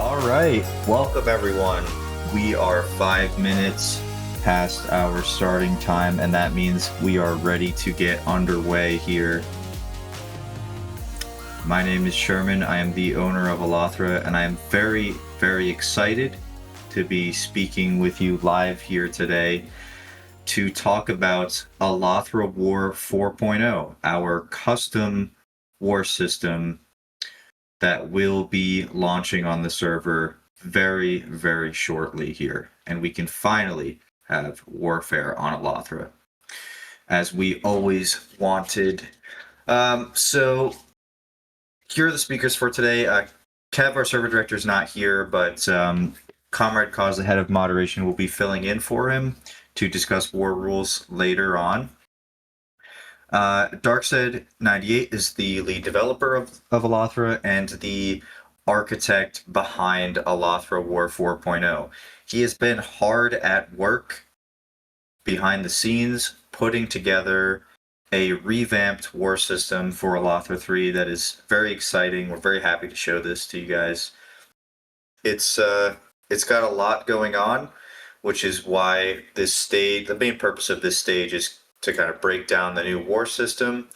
All right, welcome everyone. We are 5 minutes past our starting time, and that means we are ready to get underway here. My name is Sherman. I am the owner of Alathra, and I am very, very excited to be speaking with you live here today to talk about AlathraWar 4.0, our custom war system that will be launching on the server very, very shortly here. And we can finally have warfare on Alathra, as we always wanted. So here are the speakers for today. Kev, our server director, is not here, but ComradeCoz, the head of moderation, will be filling in for him to discuss war rules later on. Darkseid98 is the lead developer of Alathra and the architect behind AlathraWar 4.0. He has been hard at work behind the scenes putting together a revamped war system for Alathra 3 that is very exciting. We're very happy to show this to you guys. It's got a lot going on, which is why this stage, the main purpose of this stage is to kind of break down the new war system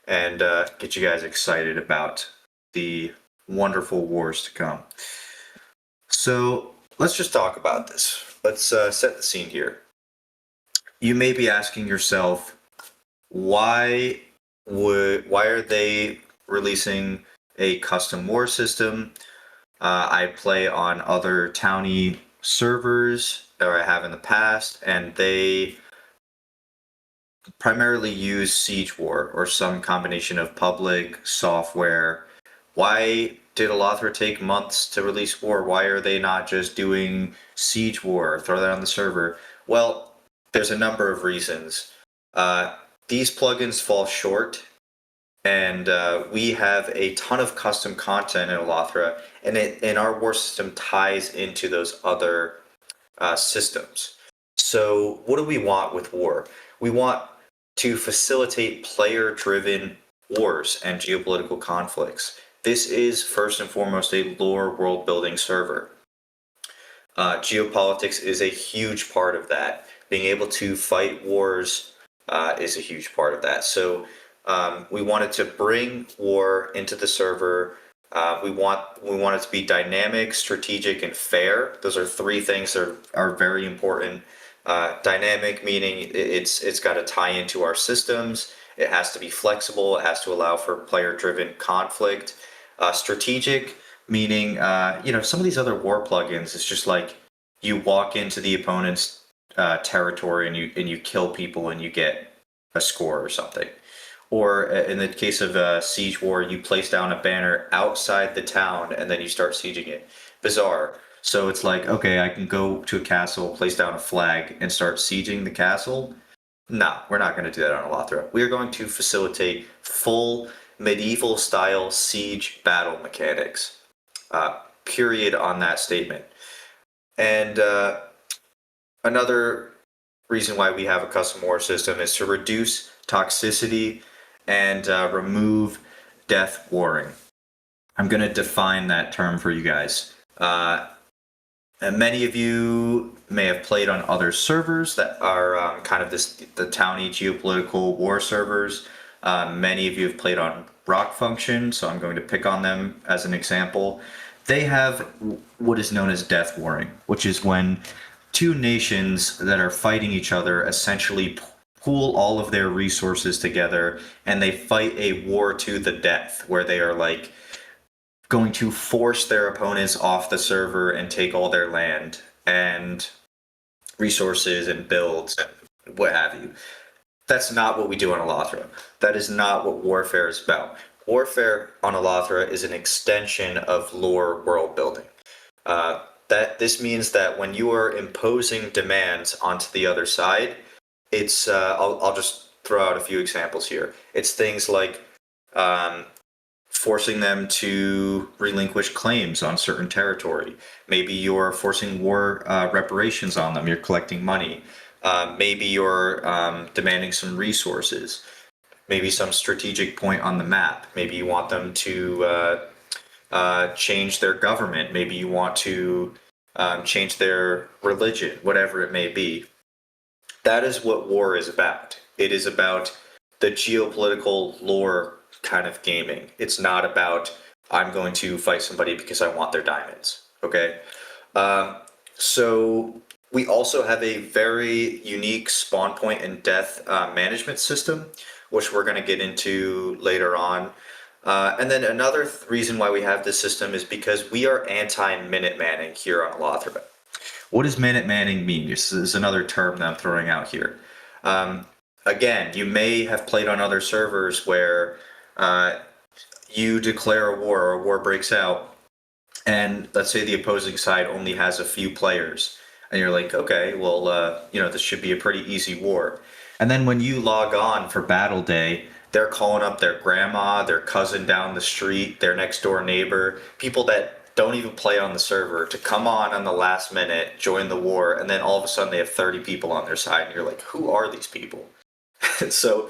and get you guys excited about the wonderful wars to come. So let's just talk about this. Let's set the scene here. You may be asking yourself, why are they releasing a custom war system? I play on other townie servers, or I have in the past, and they primarily use Siege War or some combination of public software. Why did Alathra take months to release War? Why are they not just doing Siege War, throw that on the server? Well, there's a number of reasons. These plugins fall short, and we have a ton of custom content in Alathra, and our war system ties into those other systems. So what do we want with War? We want to facilitate player-driven wars and geopolitical conflicts. This is first and foremost a lore world-building server. Geopolitics is a huge part of that. Being able to fight wars is a huge part of that. So we wanted to bring war into the server. We want it to be dynamic, strategic, and fair. Those are three things that are very important. Dynamic meaning it's got to tie into our systems. It has to be flexible. It has to allow for player-driven conflict. Strategic meaning some of these other war plugins, it's just like you walk into the opponent's territory and you kill people and you get a score or something. Or in the case of Siege War, you place down a banner outside the town and then you start sieging it. Bizarre. So it's like, okay, I can go to a castle, place down a flag, and start sieging the castle. No, we're not going to do that on Alathra. We are going to facilitate full medieval-style siege battle mechanics. Period on that statement. And another reason why we have a custom war system is to reduce toxicity and remove death warring. I'm going to define that term for you guys. And many of you may have played on other servers that are kind of the townie geopolitical war servers. Many of you have played on Rock Function, so I'm going to pick on them as an example. They have what is known as death warring, which is when two nations that are fighting each other essentially pool all of their resources together and they fight a war to the death, where they are like going to force their opponents off the server and take all their land and resources and builds and what have you. That's not what we do on Alathra. That is not what warfare is about. Warfare on Alathra is an extension of lore world building. This means that when you are imposing demands onto the other side, it's I'll just throw out a few examples here. It's things like forcing them to relinquish claims on certain territory. Maybe you're forcing war reparations on them. You're collecting money. Maybe you're demanding some resources. Maybe some strategic point on the map. Maybe you want them to change their government. Maybe you want to change their religion, whatever it may be. That is what war is about. It is about the geopolitical lore kind of gaming. It's not about I'm going to fight somebody because I want their diamonds. Okay. So we also have a very unique spawn point and death management system, which we're going to get into later on. And then another reason why we have this system is because we are anti-minute manning here on Alathra. What does minute manning mean? This is another term that I'm throwing out here. Again, you may have played on other servers where you declare a war breaks out, and let's say the opposing side only has a few players, and you're like, okay, well, this should be a pretty easy war. And then when you log on for battle day, they're calling up their grandma, their cousin down the street, their next door neighbor, people that don't even play on the server to come on the last minute, join the war, and then all of a sudden they have 30 people on their side, and you're like, who are these people? So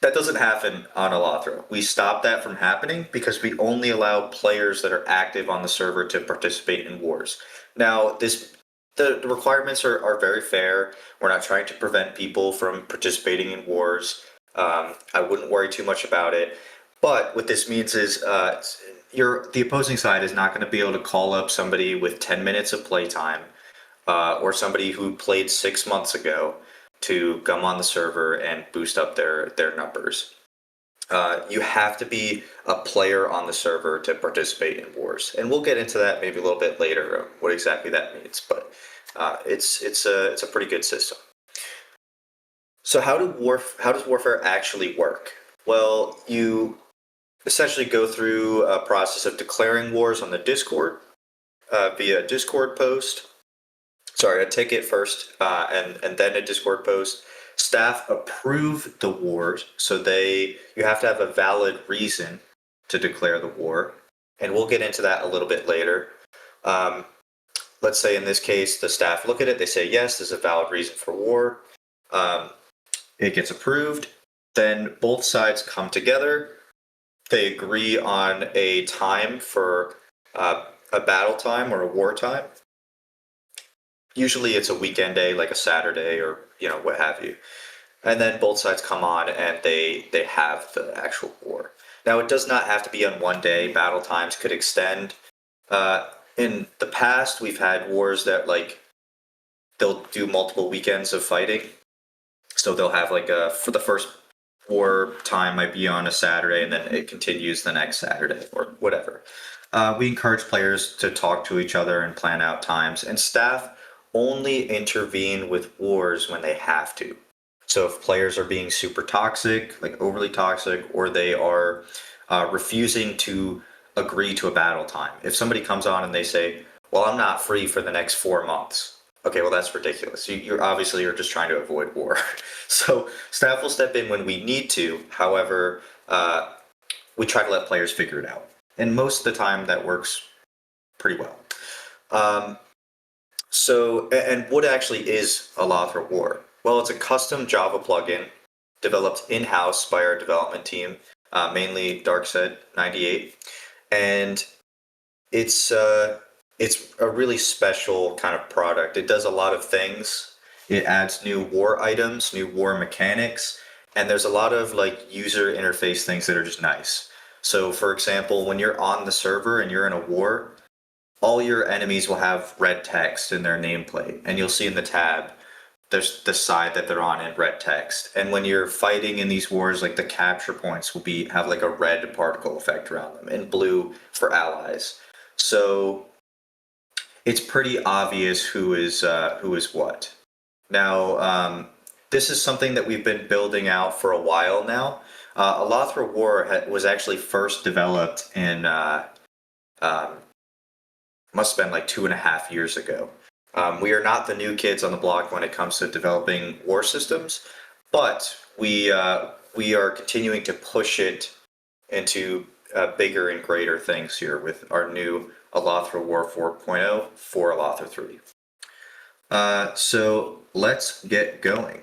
that doesn't happen on Alathra. We stop that from happening because we only allow players that are active on the server to participate in wars. Now, the requirements are very fair. We're not trying to prevent people from participating in wars. I wouldn't worry too much about it. But what this means is the opposing side is not going to be able to call up somebody with 10 minutes of playtime or somebody who played 6 months ago to come on the server and boost up their numbers. You have to be a player on the server to participate in wars, and we'll get into that maybe a little bit later, what exactly that means. But it's a pretty good system. So how does warfare actually work? Well, you essentially go through a process of declaring wars on the Discord via a Discord post. Sorry, a ticket first, and then a Discord post. Staff approve the wars, so you have to have a valid reason to declare the war, and we'll get into that a little bit later. Let's say in this case, the staff look at it, they say, yes, there's a valid reason for war. It gets approved. Then both sides come together. They agree on a time for a battle time or a war time. Usually it's a weekend day, like a Saturday or what have you. And then both sides come on and they have the actual war. Now, it does not have to be on one day. Battle times could extend. In the past, we've had wars that they'll do multiple weekends of fighting. So they'll have for the first war time might be on a Saturday, and then it continues the next Saturday or whatever. We encourage players to talk to each other and plan out times, and staff only intervene with wars when they have to. So if players are being super toxic, like overly toxic, or they are refusing to agree to a battle time. If somebody comes on and they say, well, I'm not free for the next 4 months. Okay, well, that's ridiculous. You're obviously just trying to avoid war. So staff will step in when we need to. However, we try to let players figure it out. And most of the time that works pretty well. And what actually is AlathraWar? Well, it's a custom Java plugin developed in-house by our development team, mainly Darkseid98, and it's a really special kind of product. It does a lot of things. It adds new war items, new war mechanics, and there's a lot of user interface things that are just nice. So, for example, when you're on the server and you're in a war, all your enemies will have red text in their nameplate, and you'll see in the tab there's the side that they're on in red text. And when you're fighting in these wars, the capture points will have a red particle effect around them, and blue for allies. So it's pretty obvious who is what. Now, this is something that we've been building out for a while now. AlathraWar was actually first developed in must have been 2.5 years ago. We are not the new kids on the block when it comes to developing war systems, but we are continuing to push it into bigger and greater things here with our new AlathraWar 4.0 for Alathra 3. So let's get going.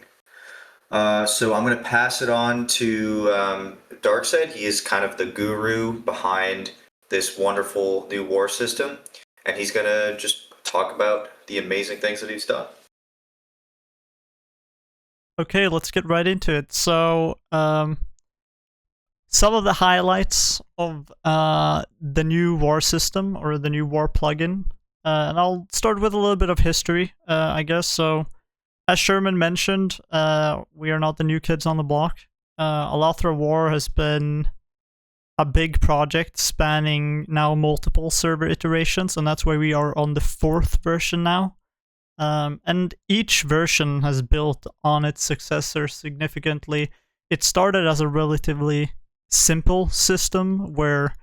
So I'm going to pass it on to Darkseid. He is kind of the guru behind this wonderful new war system, and he's going to just talk about the amazing things that he's done. Okay, let's get right into it. So, some of the highlights of the new war system, or the new war plugin, and I'll start with a little bit of history, I guess. So, as Sherman mentioned, we are not the new kids on the block. AlathraWar has been a big project spanning now multiple server iterations, and that's why we are on the 4th version now. And each version has built on its successor significantly. It started as a relatively simple system where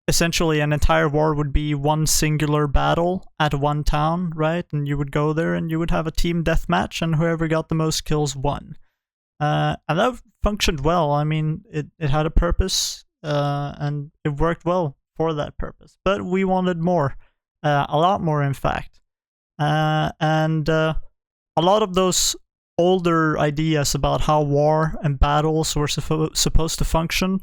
essentially an entire war would be one singular battle at one town, right? And you would go there and you would have a team deathmatch, and whoever got the most kills won. And that functioned well. I mean, it had a purpose, and it worked well for that purpose. But we wanted more, a lot more, in fact. And a lot of those older ideas about how war and battles were supposed to function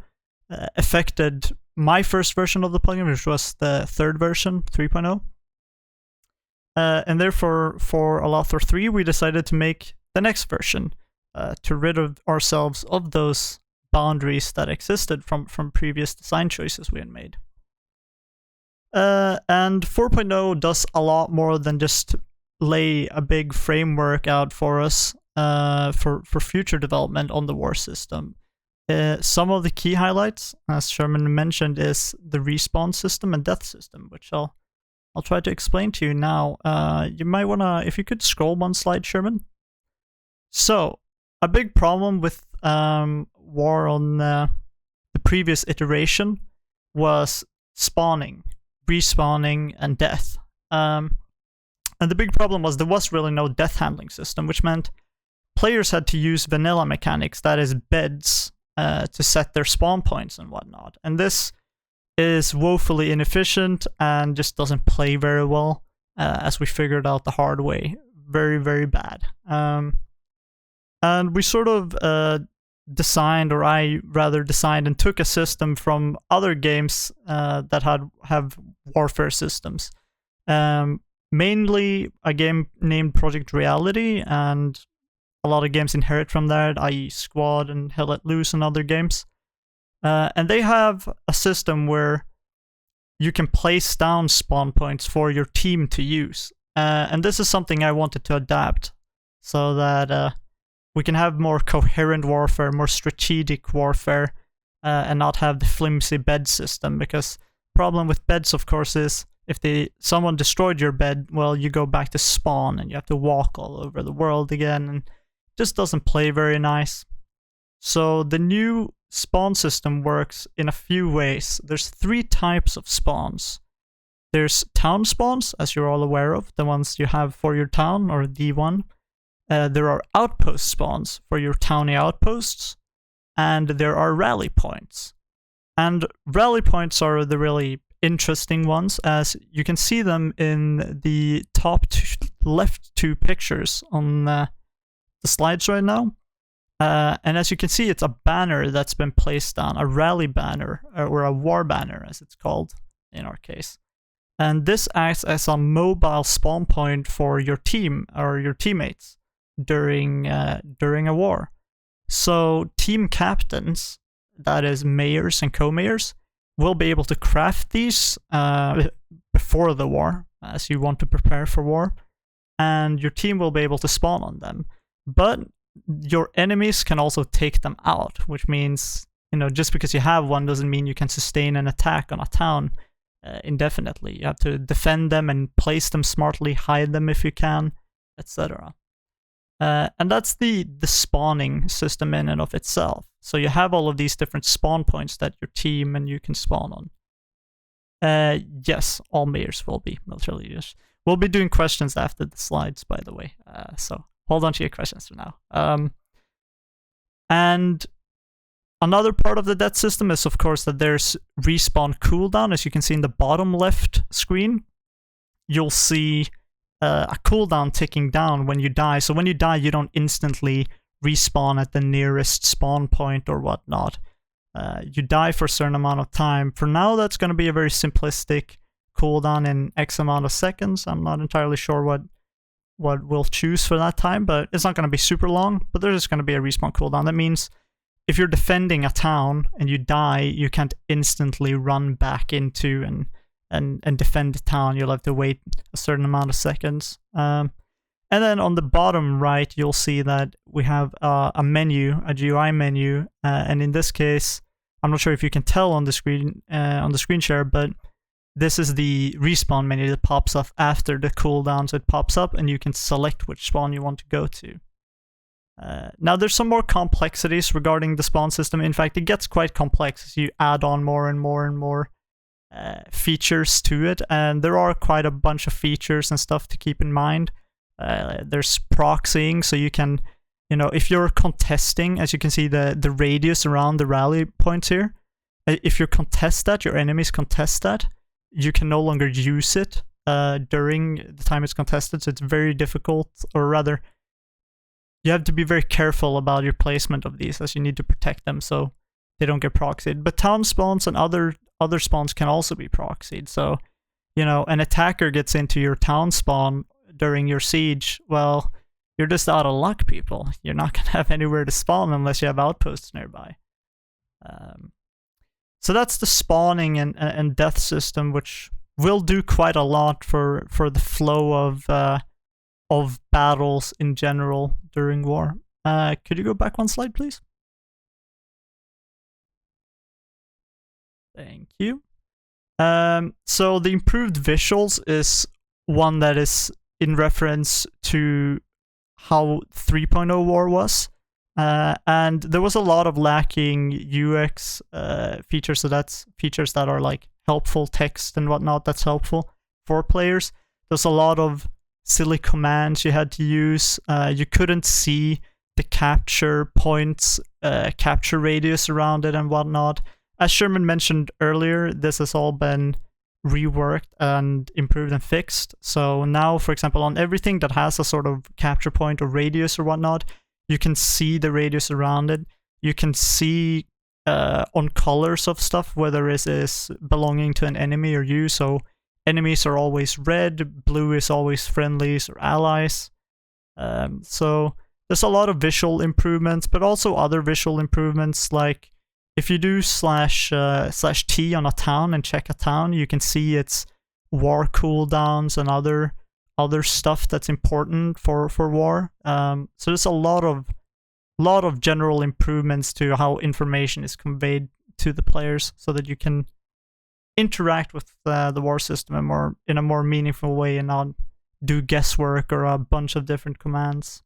affected my first version of the plugin, which was the 3rd version, 3.0. And therefore, for Alathra 3, we decided to make the next version to rid of ourselves of those boundaries that existed from previous design choices we had made. And 4.0 does a lot more than just lay a big framework out for us for future development on the war system. Some of the key highlights, as Sherman mentioned, is the respawn system and death system, which I'll try to explain to you now. You might wanna, if you could scroll one slide, Sherman. So, a big problem with war on the previous iteration was spawning, respawning, and death. And the big problem was there was really no death handling system, which meant players had to use vanilla mechanics, that is beds, to set their spawn points and whatnot. And this is woefully inefficient and just doesn't play very well, as we figured out the hard way. Very, very bad. And we sort of designed, or I rather designed and took a system from other games that have warfare systems. Mainly a game named Project Reality, and a lot of games inherit from that, i.e. Squad and Hell Let Loose and other games. And they have a system where you can place down spawn points for your team to use. And this is something I wanted to adapt so that we can have more coherent warfare, more strategic warfare, and not have the flimsy bed system. Because the problem with beds, of course, is if someone destroyed your bed, well, you go back to spawn and you have to walk all over the world again, and it just doesn't play very nice. So the new spawn system works in a few ways. There's 3 types of spawns. There's town spawns, as you're all aware of, the ones you have for your town, or D1. There are outpost spawns for your towny outposts, and there are rally points. And rally points are the really interesting ones, as you can see them in the top left 2 pictures on the slides right now. And as you can see, it's a banner that's been placed down, a rally banner, or a war banner as it's called in our case. And this acts as a mobile spawn point for your team or your teammates during a war. So team captains, that is mayors and co-mayors, will be able to craft these before the war, as you want to prepare for war, and your team will be able to spawn on them. But your enemies can also take them out, which means, just because you have one doesn't mean you can sustain an attack on a town indefinitely. You have to defend them and place them smartly, hide them if you can, etc. And that's the spawning system in and of itself. So you have all of these different spawn points that your team and you can spawn on. Yes, all mayors will be military leaders. We'll be doing questions after the slides, by the way. So hold on to your questions for now. And another part of the death system is, of course, that there's respawn cooldown. As you can see in the bottom left screen, you'll see a cooldown ticking down when you die. So when you die, you don't instantly respawn at the nearest spawn point or whatnot. you die for a certain amount of time. For now, that's going to be a very simplistic cooldown in X amount of seconds. I'm not entirely sure what we'll choose for that time, but it's not going to be super long, but there's just going to be a respawn cooldown. That means if you're defending a town and you die, you can't instantly run back into and defend the town. You'll have to wait a certain amount of seconds. And then on the bottom right, you'll see that we have a menu, a GUI menu, and in this case, I'm not sure if you can tell on the screen share, but this is the respawn menu that pops up after the cooldown. So it pops up and you can select which spawn you want to go to. Now there's some more complexities regarding the spawn system. In fact, it gets quite complex as you add on more and more and more features to it, and there are quite a bunch of features and stuff to keep in mind. There's proxying, so you can, if you're contesting, as you can see the radius around the rally points here, if you contest that, your enemies contest that, you can no longer use it during the time it's contested, so it's very difficult, or rather, you have to be very careful about your placement of these, as you need to protect them so they don't get proxied. But town spawns and other spawns can also be proxied, so, an attacker gets into your town spawn during your siege, well, you're just out of luck, people. You're not going to have anywhere to spawn unless you have outposts nearby. So that's the spawning and death system, which will do quite a lot for the flow of battles in general during war. Could you go back one slide, please? Thank you. So the improved visuals is one that is in reference to how 3.0 war was. And there was a lot of lacking UX features, so that's features that are like helpful text and whatnot that's helpful for players. There's a lot of silly commands you had to use. You couldn't see the capture points, capture radius around it and whatnot. As Sherman mentioned earlier, this has all been reworked and improved and fixed. So now, for example, on everything that has a sort of capture point or radius or whatnot, you can see the radius around it. You can see on colors of stuff whether it is belonging to an enemy or you. So enemies are always red, blue is always friendlies or allies. So there's a lot of visual improvements, but also other visual improvements, like if you do /T on a town and check a town, you can see its war cooldowns and other stuff that's important for war. So there's a lot of general improvements to how information is conveyed to the players, so that you can interact with the war system in a more meaningful way and not do guesswork or a bunch of different commands.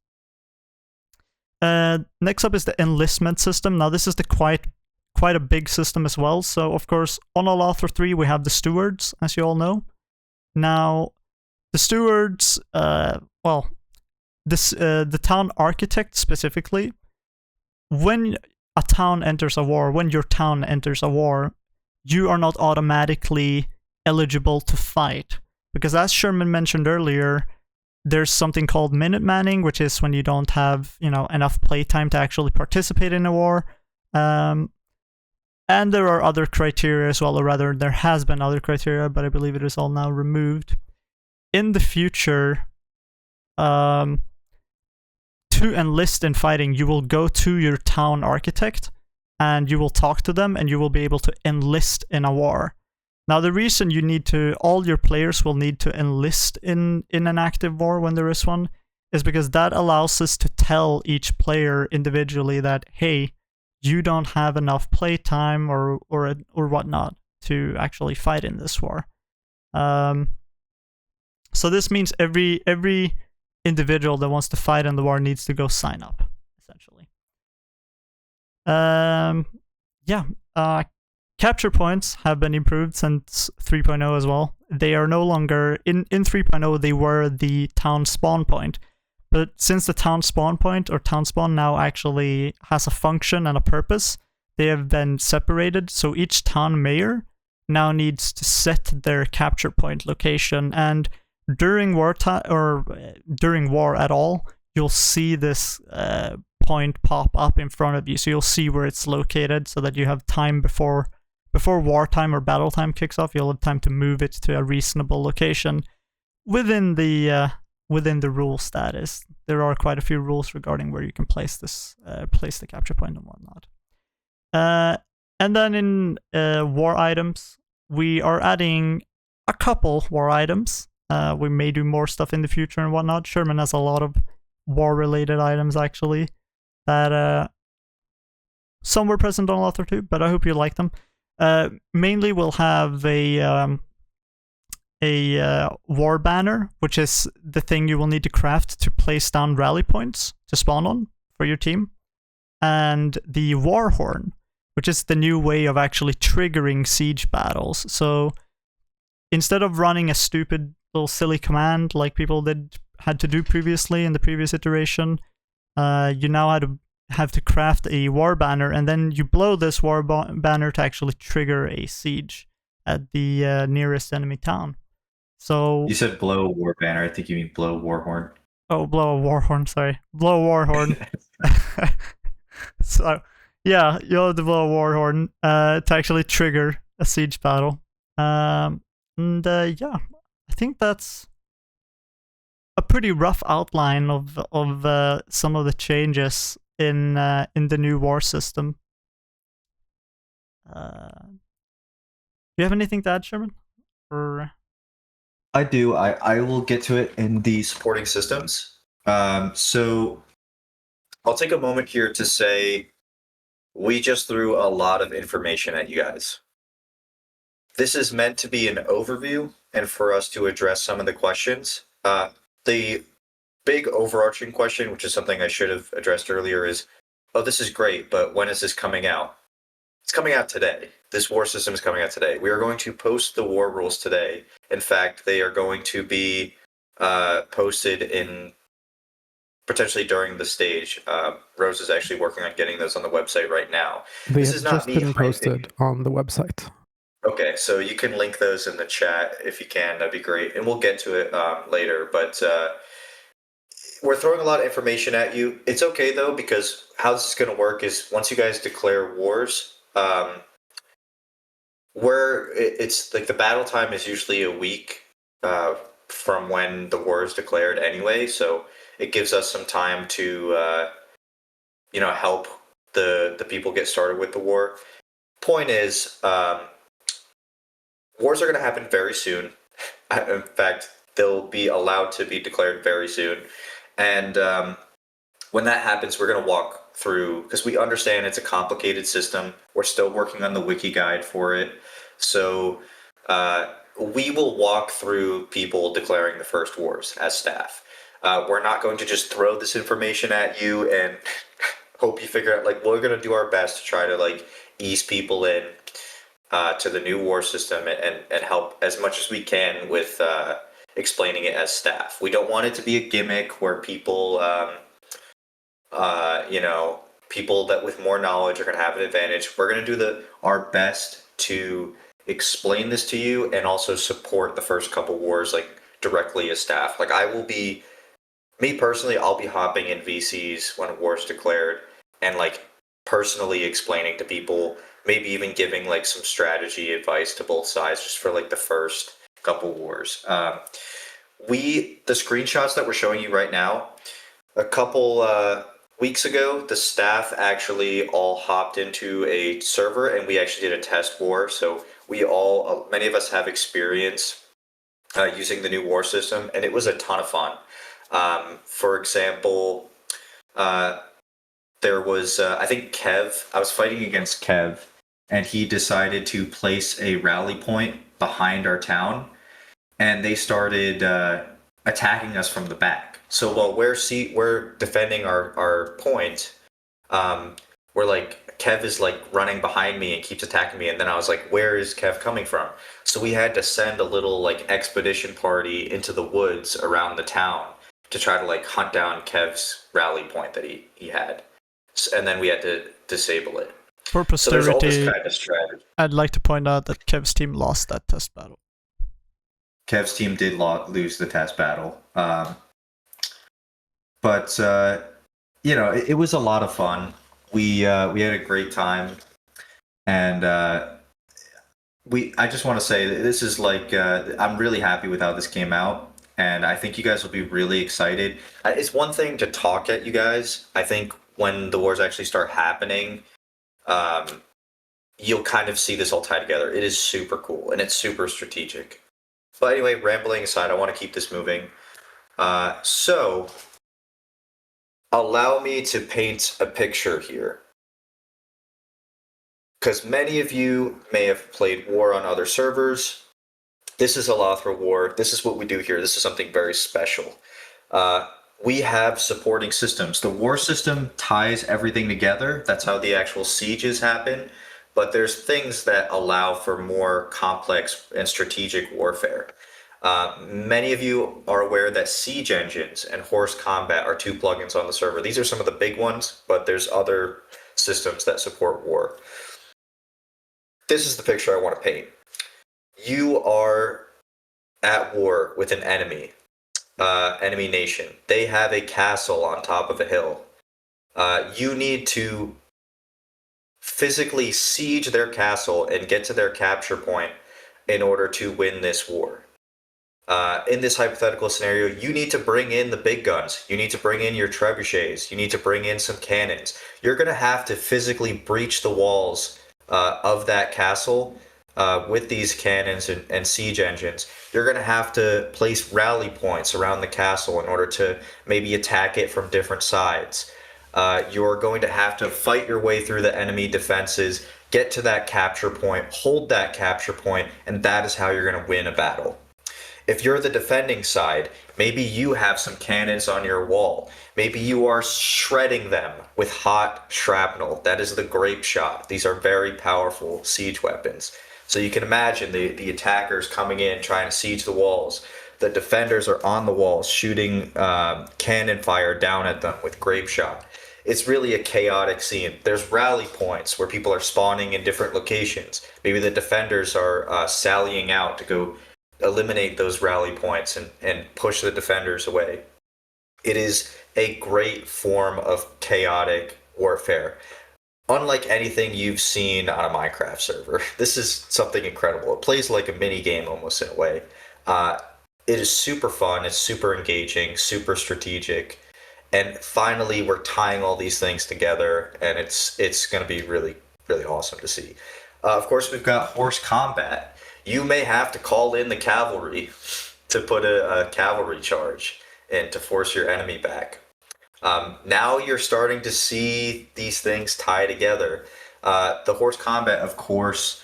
Next up is the enlistment system. Now this is the quite a big system as well. So of course on Alathra 3 we have the stewards, as you all know. Now the stewards, the town architect specifically, when a town enters a war, when your town enters a war, you are not automatically eligible to fight. Because as Sherman mentioned earlier, there's something called minute manning, which is when you don't have, enough playtime to actually participate in a war. And there are other criteria as well, or rather there has been other criteria, but I believe it is all now removed. In the future, to enlist in fighting, you will go to your town architect and you will talk to them and you will be able to enlist in a war. Now the reason all your players will need to enlist in an active war when there is one, is because that allows us to tell each player individually that, hey, you don't have enough playtime or whatnot to actually fight in this war. So this means every individual that wants to fight in the war needs to go sign up, essentially. Capture points have been improved since 3.0 as well. They are no longer in 3.0. They were the town spawn point, but since the town spawn point or town spawn now actually has a function and a purpose, they have been separated. So each town mayor now needs to set their capture point location, and during war at all, you'll see this point pop up in front of you, so you'll see where it's located, so that you have time before wartime or battle time kicks off. You'll have time to move it to a reasonable location within the rule status. There are quite a few rules regarding where you can place the capture point and whatnot. And then in war items, we are adding a couple war items. We may do more stuff in the future and whatnot. Sherman has a lot of war-related items, actually, that some were present on Alathra too, but I hope you like them. Mainly, we'll have a war banner, which is the thing you will need to craft to place down rally points to spawn on for your team, and the war horn, which is the new way of actually triggering siege battles. So instead of running a stupid little silly command like people had to do previously in the previous iteration, you now have to craft a war banner, and then you blow this war banner to actually trigger a siege at the nearest enemy town. So you said blow a war banner. I think you mean blow war horn. Oh, blow a war horn. Sorry, blow a war horn. So yeah, you'll have to blow a war horn to actually trigger a siege battle. Yeah, I think that's a pretty rough outline of some of the changes in the new war system. Do you have anything to add, Sherman? Or I do. I will get to it in the supporting systems. So I'll take a moment here to say we just threw a lot of information at you guys. This is meant to be an overview and for us to address some of the questions. The big overarching question, which is something I should have addressed earlier, is, oh, this is great, but when is this coming out? It's coming out today. This war system is coming out today. We are going to post the war rules today. In fact, they are going to be posted in potentially during the stage. Rose is actually working on getting those on the website right now. They This have is not just me been posted hyping. on the website. Okay, so you can link those in the chat if you can. That'd be great, and we'll get to it later. But we're throwing a lot of information at you. It's okay though, because how this is going to work is once you guys declare wars, where it's like the battle time is usually a week from when the war is declared anyway. So it gives us some time to help the people get started with the war. Point is, wars are going to happen very soon. In fact, they'll be allowed to be declared very soon. And when that happens, we're going to walk through, because we understand it's a complicated system. We're still working on the wiki guide for it. So we will walk through people declaring the first wars as staff. We're not going to just throw this information at you and hope you figure out, we're going to do our best to try to ease people in to the new war system and help as much as we can with explaining it as staff. We don't want it to be a gimmick where people, people that with more knowledge are going to have an advantage. We're going to do our best to explain this to you and also support the first couple wars directly as staff. Me personally, I'll be hopping in VCs when war's declared and personally explaining to people, maybe even giving some strategy advice to both sides just for the first couple wars. The screenshots that we're showing you right now, a couple weeks ago, the staff actually all hopped into a server and we actually did a test war. So many of us have experience using the new war system, and it was a ton of fun. For example, there was, I think Kev, I was fighting against Kev, and he decided to place a rally point behind our town, and they started attacking us from the back. So while we're defending our point, Kev is running behind me and keeps attacking me, and then I was like, where is Kev coming from? So we had to send a little expedition party into the woods around the town to try to hunt down Kev's rally point that he had, and then we had to disable it. For posterity, so there's all this kind of strategy. I'd like to point out that Kev's team lost that test battle. Kev's team did lose the test battle, but it was a lot of fun. We had a great time, and I just want to say that this is like I'm really happy with how this came out, and I think you guys will be really excited. It's one thing to talk at you guys. I think when the wars actually start happening, um, you'll kind of see this all tie together. It is super cool and it's super strategic. But anyway, rambling aside, I want to keep this moving. So allow me to paint a picture here. Because many of you may have played War on other servers. This is AlathraWar. This is what we do here. This is something very special. We have supporting systems. The war system ties everything together. That's how the actual sieges happen. But there's things that allow for more complex and strategic warfare. Many of you are aware that Siege Engines and Horse Combat are two plugins on the server. These are some of the big ones, but there's other systems that support war. This is the picture I want to paint. You are at war with an enemy nation. They have a castle on top of a hill. You need to physically siege their castle and get to their capture point in order to win this war. In this hypothetical scenario, you need to bring in the big guns. You need to bring in your trebuchets. You need to bring in some cannons. You're going to have to physically breach the walls of that castle with these cannons and siege engines. You're going to have to place rally points around the castle in order to maybe attack it from different sides. You're going to have to fight your way through the enemy defenses, get to that capture point, hold that capture point, and that is how you're going to win a battle. If you're the defending side, maybe you have some cannons on your wall. Maybe you are shredding them with hot shrapnel. That is the grape shot. These are very powerful siege weapons. So you can imagine the attackers coming in, trying to siege the walls. The defenders are on the walls, shooting cannon fire down at them with grape shot. It's really a chaotic scene. There's rally points where people are spawning in different locations. Maybe the defenders are sallying out to go eliminate those rally points and push the defenders away. It is a great form of chaotic warfare. Unlike anything you've seen on a Minecraft server, this is something incredible. It plays like a mini game almost in a way. It is super fun, it's super engaging, super strategic, and finally we're tying all these things together, and it's going to be really, really awesome to see. Of course, we've got Horse Combat. You may have to call in the cavalry to put a cavalry charge and to force your enemy back. Now you're starting to see these things tie together. The Horse Combat, of course,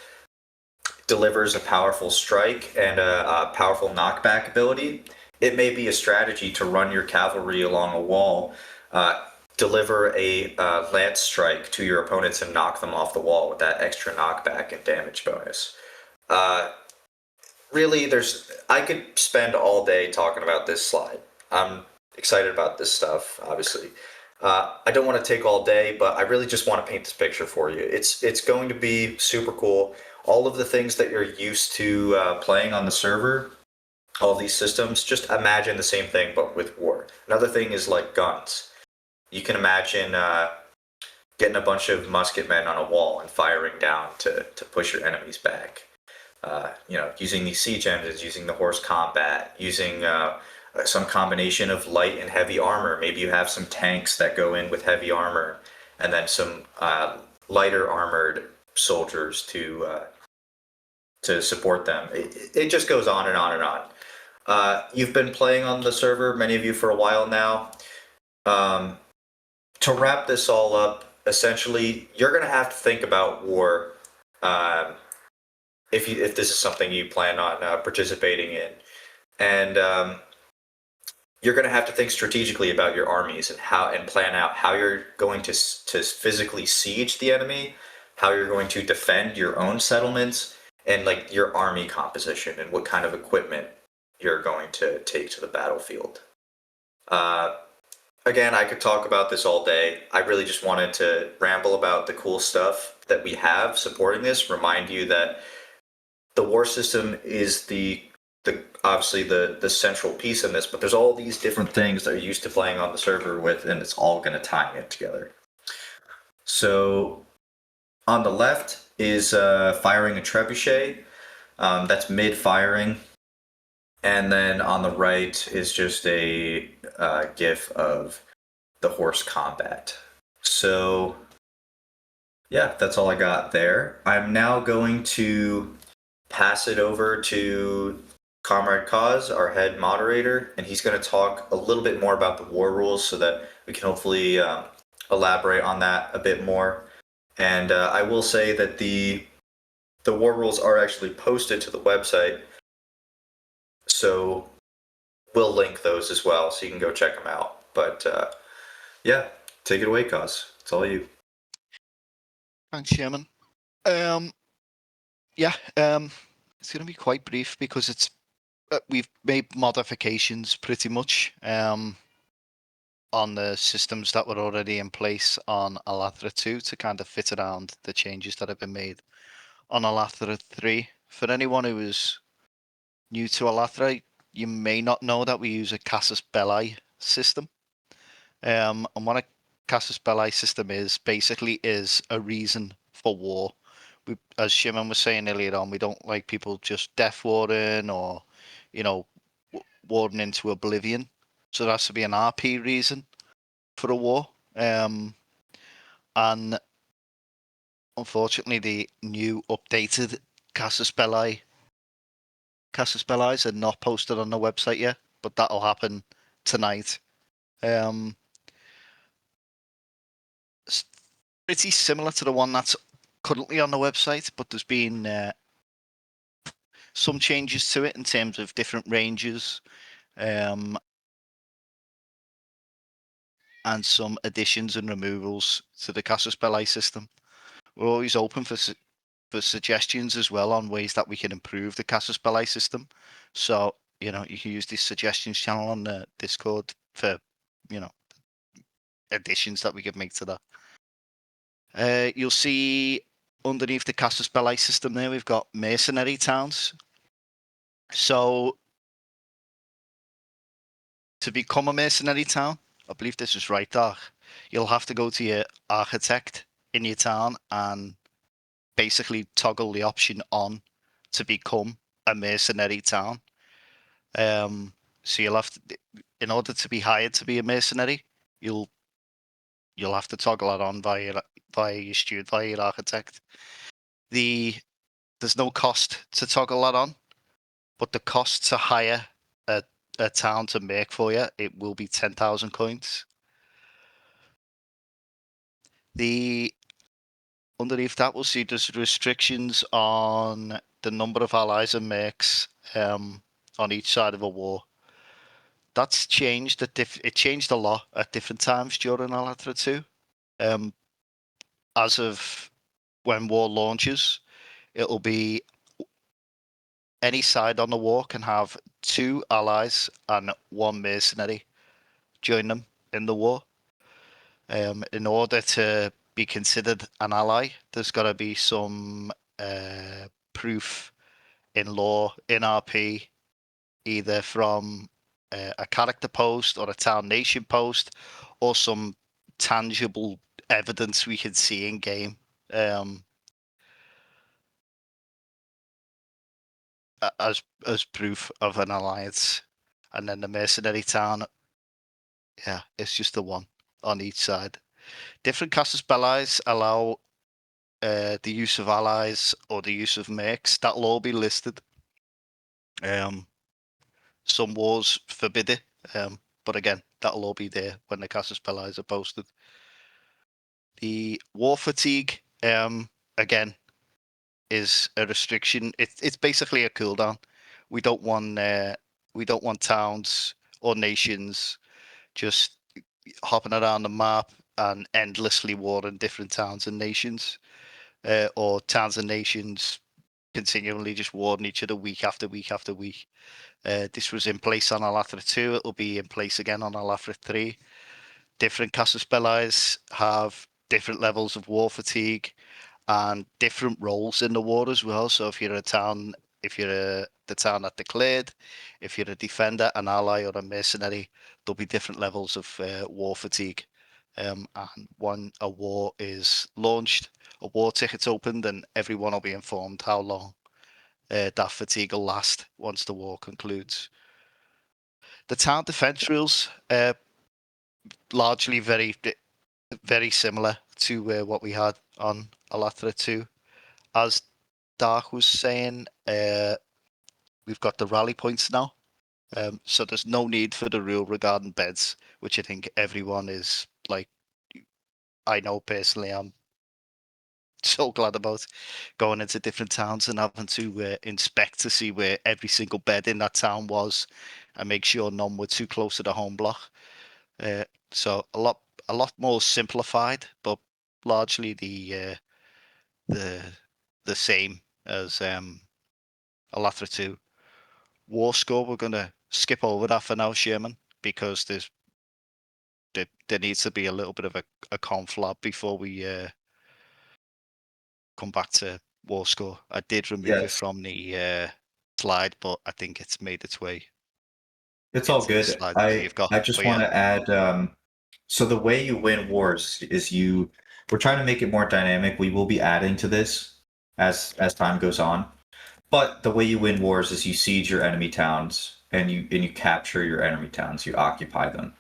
delivers a powerful strike and a powerful knockback ability. It may be a strategy to run your cavalry along a wall, deliver a lance strike to your opponents and knock them off the wall with that extra knockback and damage bonus. Really, I could spend all day talking about this slide. I'm excited about this stuff, obviously. I don't want to take all day, but I really just want to paint this picture for you. It's going to be super cool. All of the things that you're used to playing on the server, all these systems, just imagine the same thing, but with war. Another thing is like guns. You can imagine getting a bunch of musket men on a wall and firing down to push your enemies back. Using these siege engines, using the horse combat, using some combination of light and heavy armor. Maybe you have some tanks that go in with heavy armor, and then some lighter armored soldiers to support them. It just goes on and on and on. You've been playing on the server, many of you, for a while now. To wrap this all up, essentially, you're going to have to think about war if this is something you plan on participating in. And you're going to have to think strategically about your armies and plan out how you're going to physically siege the enemy, how you're going to defend your own settlements, and like your army composition and what kind of equipment you're going to take to the battlefield. Again, I could talk about this all day. I really just wanted to ramble about the cool stuff that we have supporting this, remind you that the war system is the obviously the central piece in this, but there's all these different things that are used to playing on the server with, and it's all going to tie it together. So on the left is firing a trebuchet. That's mid firing. And then on the right is just a GIF of the horse combat. So yeah, that's all I got there. I'm now going to pass it over to ComradeCoz, our head moderator, and he's going to talk a little bit more about the war rules so that we can hopefully elaborate on that a bit more. And I will say that the war rules are actually posted to the website, so we'll link those as well, so you can go check them out. But yeah, take it away, Cos. It's all you. Thanks, Sherman. Yeah, it's going to be quite brief because it's we've made modifications pretty much on the systems that were already in place on Alathra 2 to kind of fit around the changes that have been made on Alathra 3. For anyone who is new to Alathra, you may not know that we use a casus belli system. And what a casus belli system is basically is a reason for war. As Sherman was saying earlier on, we don't like people just death warding or, warding into oblivion. So there has to be an RP reason for a war. And unfortunately, the new updated casus belli are not posted on the website yet, but that'll happen tonight. It's pretty similar to the one that's currently on the website, but there's been some changes to it in terms of different ranges and some additions and removals to the casus belli system. We're always open for suggestions as well on ways that we can improve the casus belli system. So, you can use this suggestions channel on the Discord for, additions that we could make to that. You'll see underneath the casus belli system there, we've got mercenary towns. So to become a mercenary town, I believe this is right, Dark, you'll have to go to your architect in your town and basically toggle the option on to become a mercenary town. So you'll have to, in order to be hired to be a mercenary, you'll have to toggle it on via your steward, via your architect. There's no cost to toggle that on, but the cost to hire a town to make for you, it will be 10,000 coins. Underneath that, we'll see there's restrictions on the number of allies and makes on each side of a war. That's changed. It changed a lot at different times during Alathra 2. As of when war launches, it'll be any side on the war can have 2 allies and 1 mercenary join them in the war. In order to be considered an ally, there's got to be some proof in law, in RP, either from a character post or a town nation post, or some tangible evidence we can see in game. As proof of an alliance. And then the mercenary town, yeah, it's just the one on each side. Different casus belli allow the use of allies or the use of makes. That'll all be listed. Some wars forbid it, but again, that'll all be there when the casus belli are posted. The war fatigue, again, is a restriction. It's basically a cooldown. We don't want towns or nations just hopping around the map and endlessly warring different towns and nations, or towns and nations continually just warring each other week after week after week. This was in place on Alathra 2. It'll be in place again on Alathra 3. Different casus belli have different levels of war fatigue and different roles in the war as well. So if you're a town if you're the town that declared, if you're a defender, an ally, or a mercenary, there'll be different levels of war fatigue. And when a war is launched, a war ticket's opened, and everyone will be informed how long that fatigue will last once the war concludes. The town defense rules are largely very similar to what we had on Alathra 2. As Dark was saying, we've got the rally points now. So there's no need for the rule regarding beds, which I think everyone is like, I know personally, I'm so glad about going into different towns and having to inspect to see where every single bed in that town was and make sure none were too close to the home block. So a lot more simplified, but largely the same as Alathra 2. War score, we're gonna skip over that for now, Sherman, because there needs to be a little bit of a conflab before we come back to war score. I did remove it Yes, from the slide, but I think it's made its way it's all into the good. slide that I you've got. I just But want yeah, to add. So the way you win wars is we're trying to make it more dynamic. We will be adding to this as time goes on. But the way you win wars is you siege your enemy towns and you capture your enemy towns. You occupy them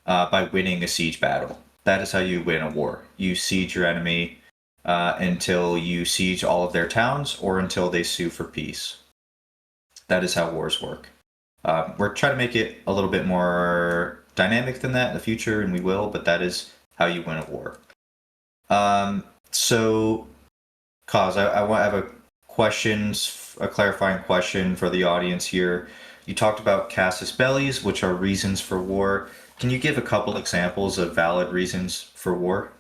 by winning a siege battle. That is how you win a war. You siege your enemy until you siege all of their towns or until they sue for peace. That is how wars work. We're trying to make it a little bit more dynamic than that in the future, and we will, but that is how you win a war. So, Cause, I want to have a clarifying question for the audience here. You talked about casus bellis, which are reasons for war. Can you give a couple examples of valid reasons for war?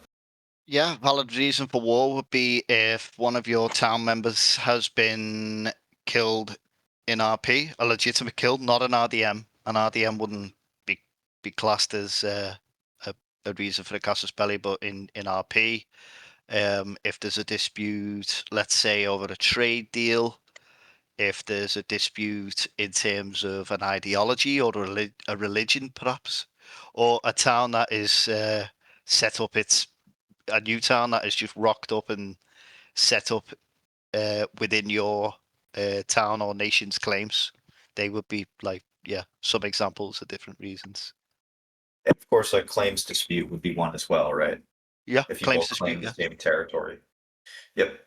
yeah, valid reason for war would be if one of your town members has been killed in RP, a legitimate kill, not an RDM. An RDM wouldn't be classed as a reason for a casus belli, but in RP, if there's a dispute, let's say over a trade deal, if there's a dispute in terms of an ideology or a religion, perhaps, or a town that is set up, it's a new town that is just rocked up and set up within your town or nation's claims, they would be like, yeah, some examples of different reasons. And of course, a claims dispute would be one as well, right? Yeah, If you claims both dispute, claim the yeah. same territory. Yep.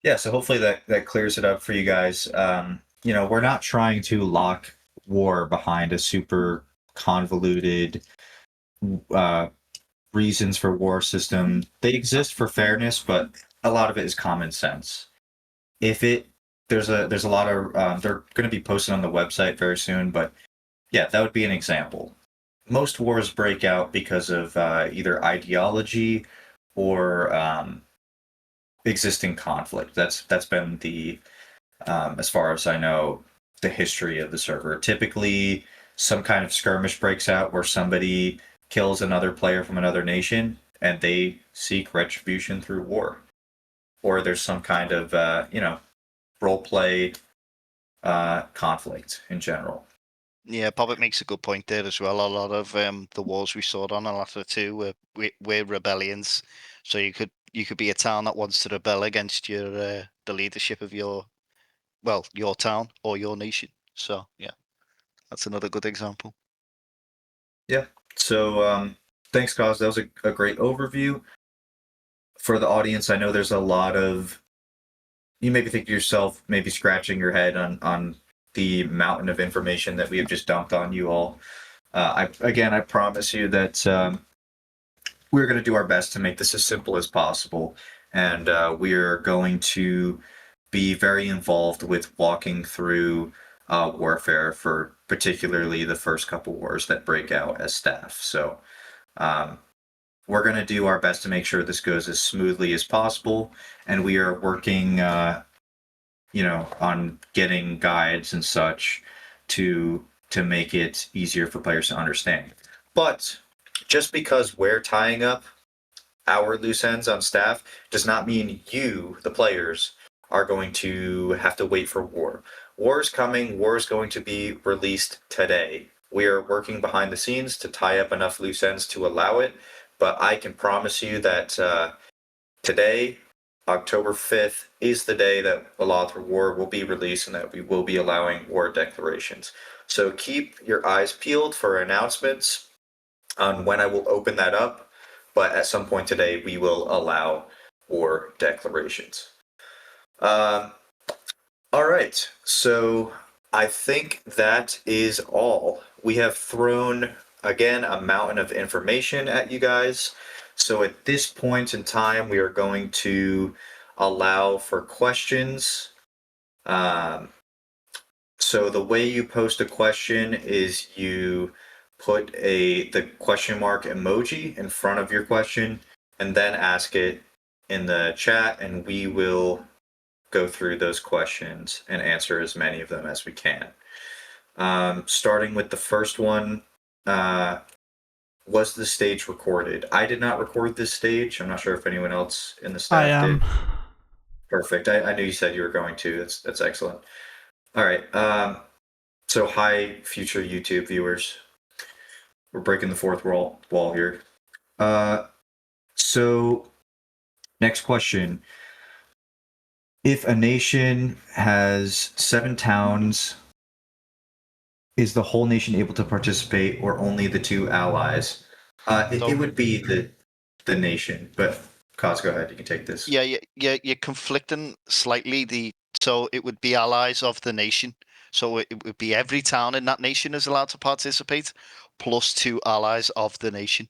Yeah, so hopefully that clears it up for you guys. We're not trying to lock war behind a super convoluted uh, reasons for war system. They exist for fairness, but a lot of it is common sense. If it there's a lot of they're going to be posted on the website very soon, but yeah, that would be an example. Most wars break out because of either ideology or existing conflict. That's been the as far as I know, the history of the server. Typically, some kind of skirmish breaks out where somebody kills another player from another nation and they seek retribution through war. Or there's some kind of, role play conflict in general. Yeah, Poppet makes a good point there as well. A lot of the wars we saw on Alathra 2 were rebellions. So you could be a town that wants to rebel against your the leadership of your town or your nation. So yeah, that's another good example. Yeah. So thanks, Cos. That was a great overview. For the audience, I know there's a lot of you maybe think to yourself, maybe scratching your head on the mountain of information that we have just dumped on you all. I promise you that we're going to do our best to make this as simple as possible, and we're going to be very involved with walking through warfare for particularly the first couple wars that break out as staff. So we're going to do our best to make sure this goes as smoothly as possible, and we are working, on getting guides and such to make it easier for players to understand. But just because we're tying up our loose ends on staff does not mean you, the players, are going to have to wait for war. War is coming. War is going to be released today. We are working behind the scenes to tie up enough loose ends to allow it, but I can promise you that today, October 5th, is the day that AlathraWar will be released and that we will be allowing war declarations. So keep your eyes peeled for announcements on when I will open that up, but at some point today, we will allow war declarations. All right, so I think that is all. We have thrown, again, a mountain of information at you guys. So at this point in time, we are going to allow for questions. So the way you post a question is you put the question mark emoji in front of your question and then ask it in the chat, and we will go through those questions and answer as many of them as we can. Starting with the first one, was the stage recorded? I did not record this stage. I'm not sure if anyone else in the staff I am. did. Perfect. I knew you said you were going to. That's excellent. All right. So hi, future YouTube viewers. We're breaking the fourth wall here. So next question. If a nation has 7 towns, is the whole nation able to participate or only the 2 allies? It would be the nation, but Coz, go ahead. You can take this. Yeah, you're conflicting slightly. So it would be allies of the nation. So it would be every town in that nation is allowed to participate, plus 2 allies of the nation.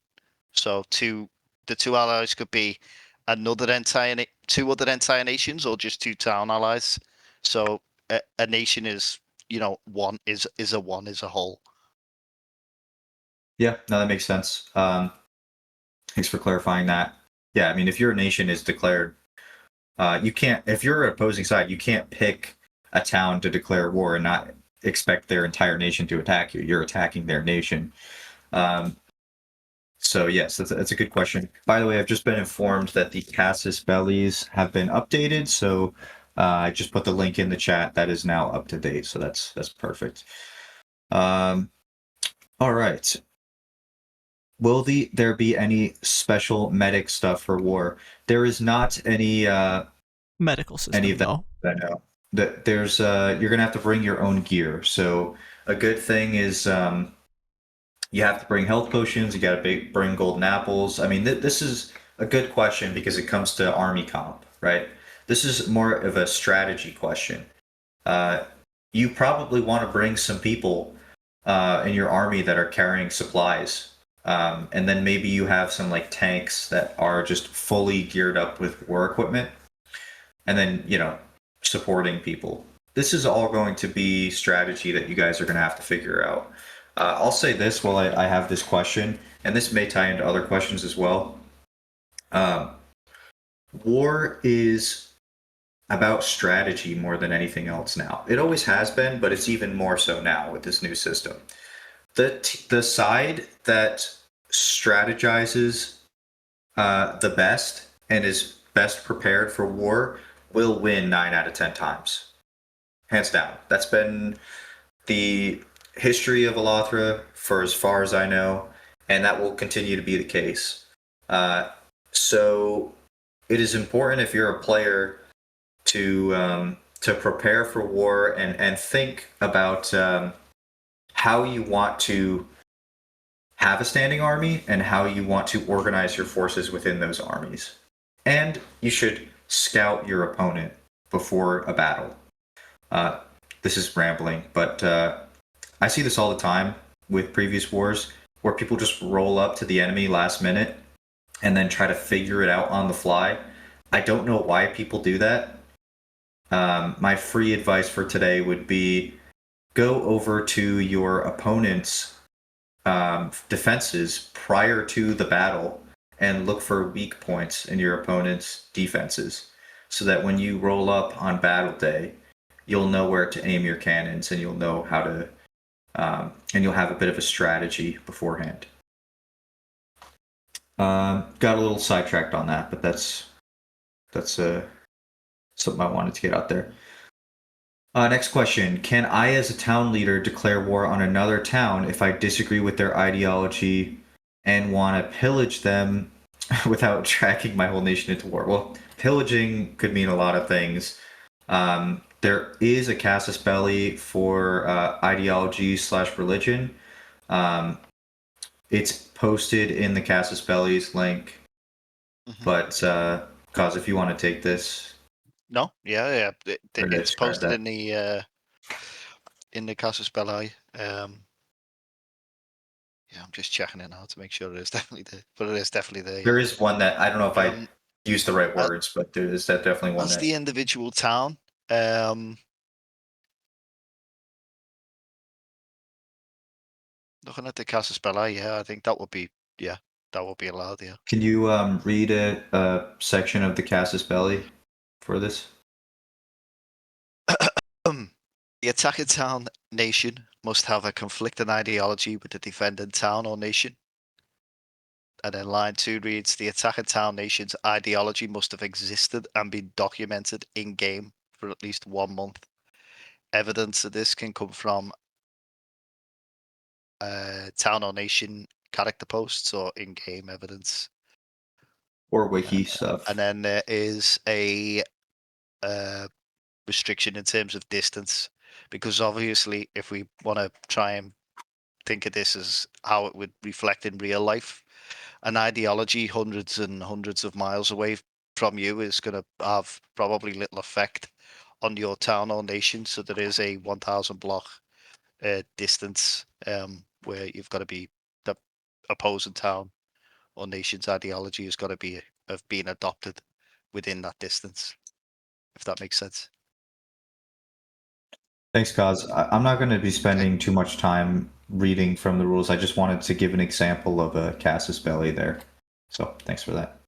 So the 2 allies could be two other entire nations, or just 2 town allies. So a nation is, one is a whole. Yeah, no, that makes sense. Thanks for clarifying that. Yeah, I mean, if your nation is declared, you can't, if you're an opposing side, you can't pick a town to declare war and not expect their entire nation to attack you. You're attacking their nation. So yes, that's a good question. By the way, I've just been informed that the casus bellis have been updated. So I just put the link in the chat. That is now up to date. So that's perfect. All right. Will there be any special medic stuff for war? There is not any Medical system, any of that. no. No. There's you're gonna have to bring your own gear. So a good thing is you have to bring health potions. You got to bring golden apples. I mean, this is a good question because it comes to army comp, right? This is more of a strategy question. You probably want to bring some people in your army that are carrying supplies. And then maybe you have some like tanks that are just fully geared up with war equipment. And then, supporting people. This is all going to be strategy that you guys are going to have to figure out. I'll say this while I have this question, and this may tie into other questions as well. War is about strategy more than anything else now. It always has been, but it's even more so now with this new system. The side that strategizes the best and is best prepared for war will win 9 out of 10 times. Hands down. That's been the history of Alathra for as far as I know, and that will continue to be the case. So it is important if you're a player to prepare for war and think about how you want to have a standing army and how you want to organize your forces within those armies. And you should scout your opponent before a battle. This is rambling, but I see this all the time with previous wars where people just roll up to the enemy last minute and then try to figure it out on the fly. I don't know why people do that. My free advice for today would be go over to your opponent's defenses prior to the battle and look for weak points in your opponent's defenses so that when you roll up on battle day, you'll know where to aim your cannons and you'll know how to, and you'll have a bit of a strategy beforehand. Got a little sidetracked on that, but that's something I wanted to get out there. Next question. Can I, as a town leader, declare war on another town if I disagree with their ideology and want to pillage them without dragging my whole nation into war? Well, pillaging could mean a lot of things. There is a casus belli for ideology/religion. It's posted in the casus belli's link. But Coz, if you want to take this. No, yeah. It's posted that. in the casus belli. Yeah, I'm just checking it now to make sure it is definitely there. But it is definitely there. There is one that I don't know if I used the right words, but there is definitely one. That's the individual town. Looking at the casus belli, yeah, I think that would be allowed. Yeah. Can you read a section of the casus belli for this? The attacking town nation must have a conflicting ideology with the defending town or nation. And then line 2 reads, the attacking town nation's ideology must have existed and been documented in game for at least 1 month. Evidence of this can come from town or nation character posts or in-game evidence. Or wiki stuff. And then there is a restriction in terms of distance, because obviously if we want to try and think of this as how it would reflect in real life, an ideology hundreds and hundreds of miles away from you is going to have probably little effect on your town or nation. So there is a 1,000 block distance where you've got to be the opposing town or nation's ideology has got to be have been adopted within that distance, if that makes sense. Thanks, Coz. I'm not going to be spending too much time reading from the rules. I just wanted to give an example of a casus belli there. So thanks for that.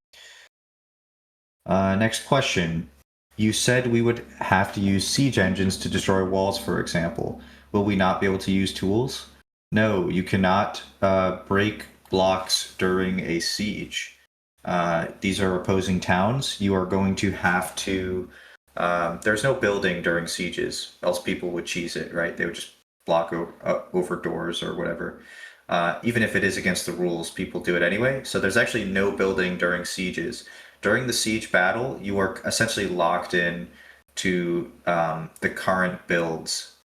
Next question. You said we would have to use siege engines to destroy walls, for example. Will we not be able to use tools? No, you cannot break blocks during a siege. These are opposing towns. You are going to have to... there's no building during sieges, else people would cheese it, right? They would just block over doors or whatever. Even if it is against the rules, people do it anyway. So there's actually no building during sieges. During the siege battle, you are essentially locked in to the current builds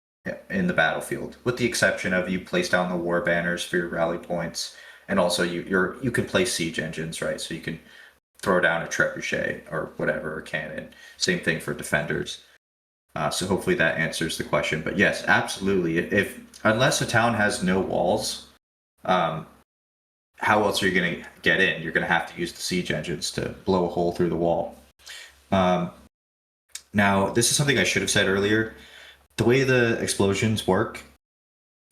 in the battlefield, with the exception of you place down the war banners for your rally points, and also you can place siege engines, right? So you can throw down a trebuchet or whatever, or cannon. Same thing for defenders. So hopefully that answers the question. But yes, absolutely. Unless a town has no walls, how else are you going to get in? You're going to have to use the siege engines to blow a hole through the wall. Now, this is something I should have said earlier. The way the explosions work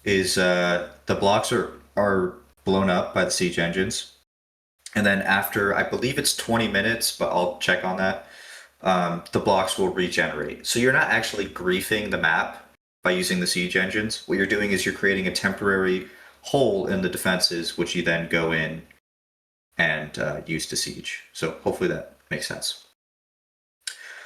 is the blocks are blown up by the siege engines. And then after, I believe it's 20 minutes, but I'll check on that, the blocks will regenerate. So you're not actually griefing the map by using the siege engines. What you're doing is you're creating a temporary hole in the defenses, which you then go in and use to siege. So hopefully that makes sense.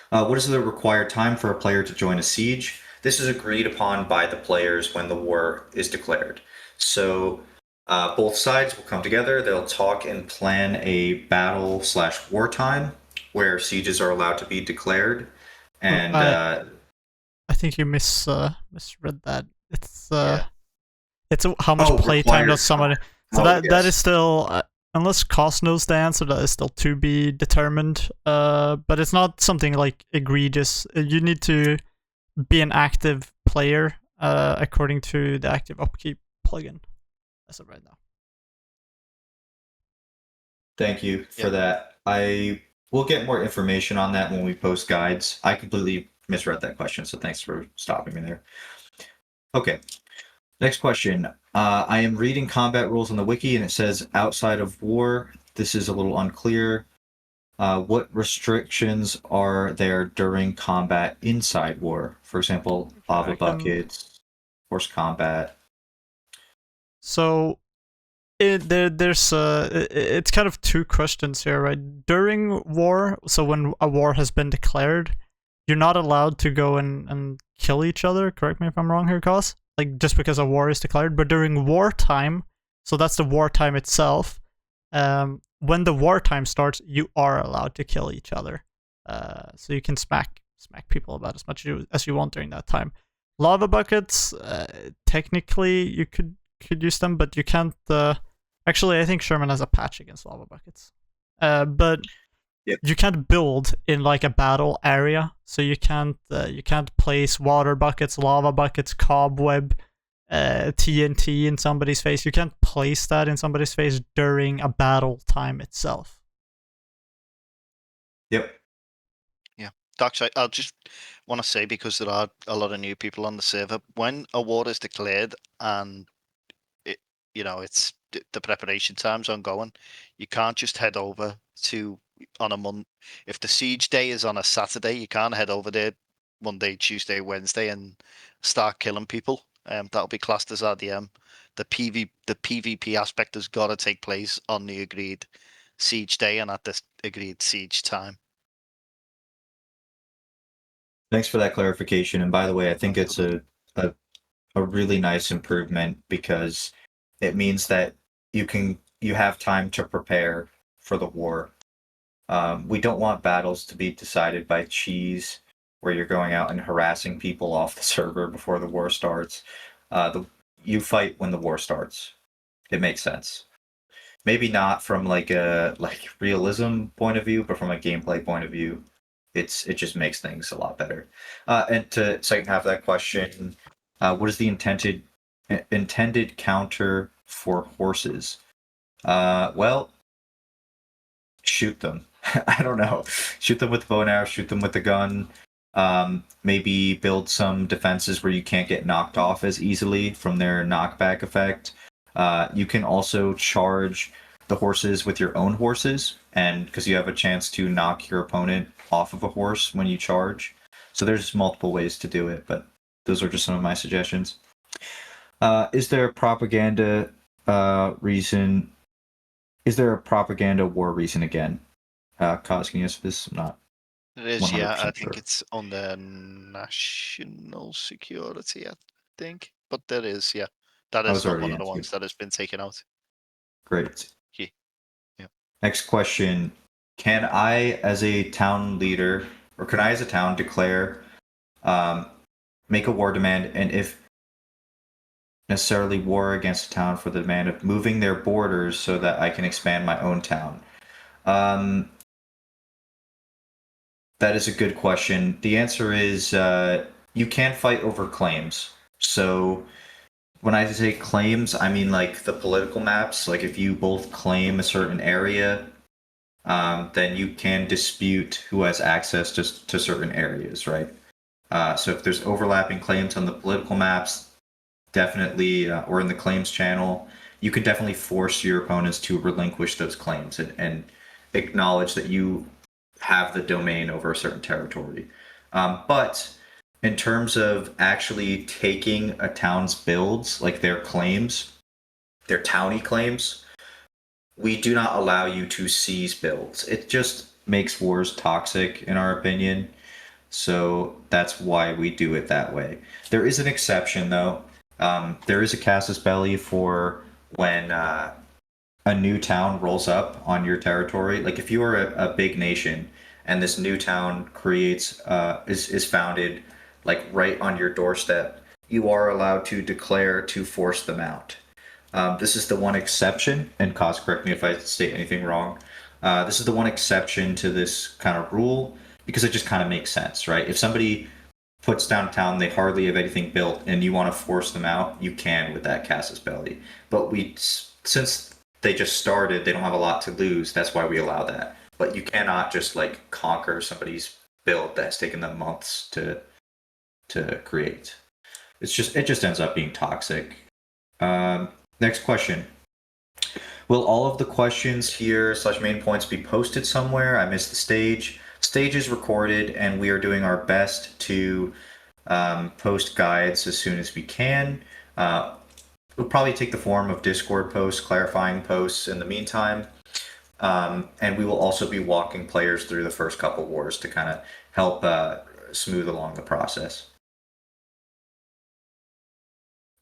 What is the required time for a player to join a siege? This is agreed upon by the players when the war is declared. So both sides will come together, they'll talk and plan a battle/wartime where sieges are allowed to be declared. And I think you misread that. It's how much playtime does somebody... So that is still... unless Coz knows the answer, that is still to be determined. But it's not something like egregious. You need to be an active player according to the active upkeep plugin as of right now. Thank you for that. I will get more information on that when we post guides. I completely misread that question, so thanks for stopping me there. Okay, next question. I am reading combat rules on the wiki, and it says outside of war. This is a little unclear. What restrictions are there during combat inside war? For example, lava buckets, force combat. So it's kind of two questions here, right? During war, so when a war has been declared, you're not allowed to go and kill each other. Correct me if I'm wrong here, Cos. Like, just because a war is declared. But during wartime, so that's the wartime itself, when the wartime starts, you are allowed to kill each other. So you can smack people about as much as you want during that time. Lava buckets, technically you could use them, but you can't. Actually, I think Sherman has a patch against lava buckets. But Yep. you can't build in like a battle area, so you can't place water buckets, lava buckets, cobweb, TNT in somebody's face. You can't place that in somebody's face during a battle time itself. Yep. Docs, I'll just want to say, because there are a lot of new people on the server, when a war is declared and it's the preparation time's ongoing, you can't just head over to on a month. If the siege day is on a Saturday, you can't head over there Monday, Tuesday, Wednesday and start killing people. That'll be classed as RDM. The PvP aspect has got to take place on the agreed siege day and at the agreed siege time. Thanks for that clarification. And by the way, I think it's a really nice improvement, because it means that you have time to prepare for the war. We don't want battles to be decided by cheese, where you're going out and harassing people off the server before the war starts. You fight when the war starts. It makes sense. Maybe not from like a realism point of view, but from a gameplay point of view, it just makes things a lot better. And to second half of that question, what is the intended counter for horses? Well, shoot them. I don't know. Shoot them with the bow and arrow, shoot them with the gun. Maybe build some defenses where you can't get knocked off as easily from their knockback effect. You can also charge the horses with your own horses, and because you have a chance to knock your opponent off of a horse when you charge. So there's multiple ways to do it, but those are just some of my suggestions. Is there a propaganda reason? Is there a propaganda war reason again? Coz, can you answer this? I'm not. It is, yeah. I think sure. it's on the national security, I think. But there is, yeah. That I is was not already one of the answered. ones that has been taken out. Great. Yeah. Next question. Can I, as a town leader, or can I, as a town, declare, make a war demand, and if necessarily war against a town for the demand of moving their borders so that I can expand my own town? That is a good question. The answer is you can't fight over claims. So when I say claims, I mean like the political maps. Like if you both claim a certain area, then you can dispute who has access to certain areas, right? So if there's overlapping claims on the political maps, definitely, or in the claims channel, you can definitely force your opponents to relinquish those claims and acknowledge that you have the domain over a certain territory. But in terms of actually taking a town's builds, like their claims, their townie claims, we do not allow you to seize builds. It just makes wars toxic, in our opinion. So that's why we do it that way. There is an exception, though. There is a casus belli for when a new town rolls up on your territory. Like if you are a big nation and this new town creates is founded like right on your doorstep, you are allowed to declare to force them out. This is the one exception, and Coz, correct me if I state anything wrong. This is the one exception to this kind of rule because it just kind of makes sense, right? If somebody puts down a town, they hardly have anything built, and you want to force them out, you can with that casus belli. But since they just started, they don't have a lot to lose. That's why we allow that. But you cannot just like conquer somebody's build that's taken them months to create. It just ends up being toxic. Next question. Will all of the questions here / main points be posted somewhere? I missed the stage. Stage is recorded, and we are doing our best to post guides as soon as we can. It'll probably take the form of Discord posts, clarifying posts in the meantime. And we will also be walking players through the first couple wars to kind of help smooth along the process.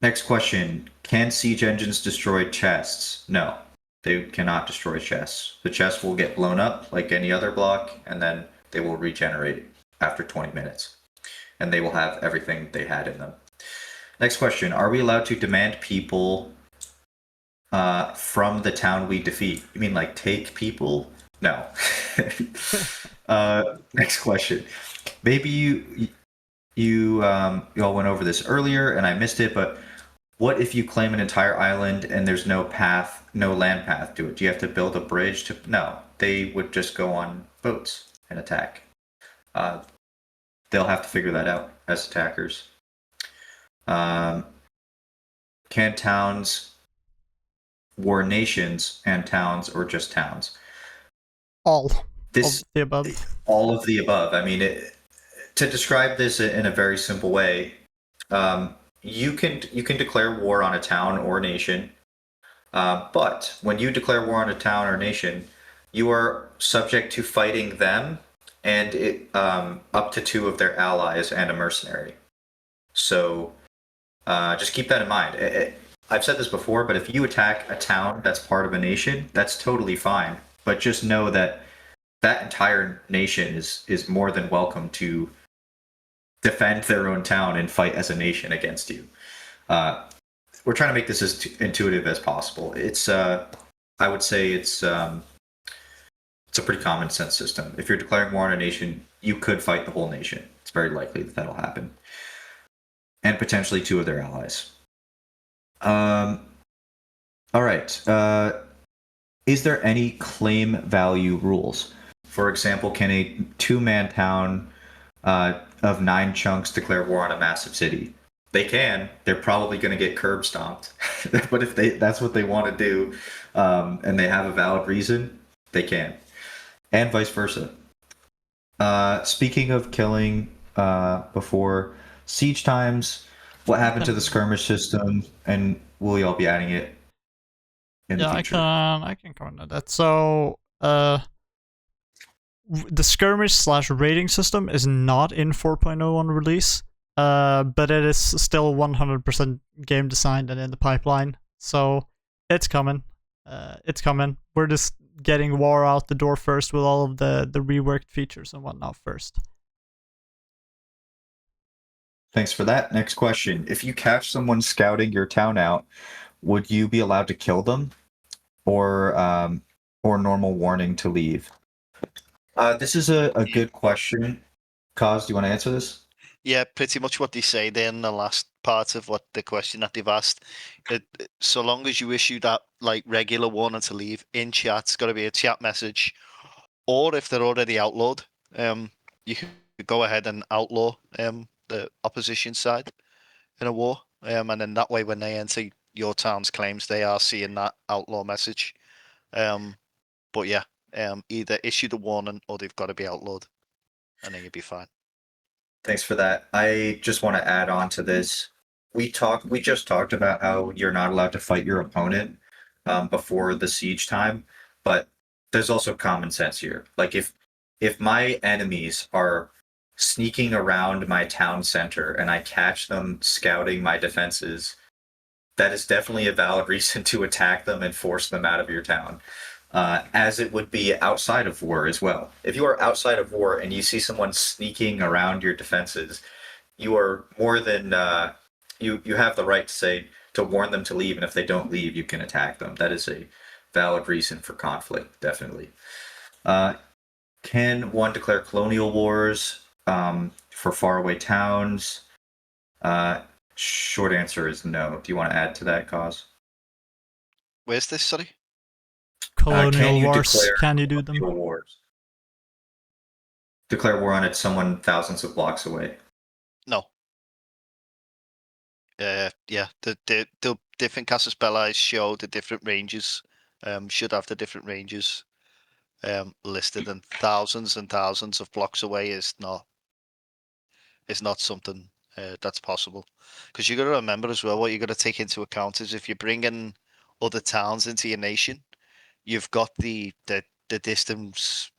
Next question. Can siege engines destroy chests? No, they cannot destroy chests. The chest will get blown up like any other block, and then they will regenerate after 20 minutes. And they will have everything they had in them. Next question. Are we allowed to demand people from the town we defeat? You mean like take people? No. Next question. Maybe you all went over this earlier and I missed it, but what if you claim an entire island and there's no path, no land path to it? Do you have to build a bridge to? No, they would just go on boats and attack. They'll have to figure that out as attackers. Can towns war nations and towns, or just towns? All This of the above. all of the above. I mean, to describe this in a very simple way, you can declare war on a town or nation, but when you declare war on a town or nation, you are subject to fighting them and up to 2 of their allies and a mercenary. So just keep that in mind. I've said this before, but if you attack a town that's part of a nation, that's totally fine. But just know that that entire nation is more than welcome to defend their own town and fight as a nation against you. We're trying to make this as intuitive as possible. It's I would say it's a pretty common sense system. If you're declaring war on a nation, you could fight the whole nation. It's very likely that that'll happen, and potentially 2 of their allies. All right. Is there any claim value rules? For example, can a 2-man town of 9 chunks declare war on a massive city? They can. They're probably going to get curb stomped. But if that's what they want to do, and they have a valid reason, they can. And vice versa. Speaking of killing before siege times, what happened to the skirmish system, and will y'all be adding it in the future? I can comment on that. So the skirmish / raiding system is not in 4.01 release, but it is still 100% game designed and in the pipeline. So it's coming. It's coming. We're just getting war out the door first with all of the reworked features and whatnot first. Thanks for that. Next question. If you catch someone scouting your town out, would you be allowed to kill them, or normal warning to leave? This is a good question. Coz, do you want to answer this? Yeah, pretty much what they say there in the last part of what the question that they've asked. So long as you issue that like regular warning to leave in chat, it's got to be a chat message, or if they're already outlawed, you can go ahead and outlaw the opposition side in a war, and then that way when they enter your town's claims, they are seeing that outlaw message. But yeah, either issue the warning or they've got to be outlawed, and then you'll be fine. Thanks for that. I just want to add on to this. We just talked about how you're not allowed to fight your opponent before the siege time, but there's also common sense here. Like if my enemies are sneaking around my town center and I catch them scouting my defenses, that is definitely a valid reason to attack them and force them out of your town. As it would be outside of war as well. If you are outside of war and you see someone sneaking around your defenses, you are more than you have the right to warn them to leave, and if they don't leave, you can attack them. That is a valid reason for conflict, definitely. Can one declare colonial wars for faraway towns? Short answer is no. Do you want to add to that, Coz? Where's this, sorry? Colonial wars, can you do them? Wars? Declare war on someone thousands of blocks away. No. Yeah, the different Casus Belli show the different ranges. Should have the different ranges listed, and thousands of blocks away is not something that's possible. Because you got to remember as well, what you got to take into account is if you're bringing other towns into your nation, you've got the distance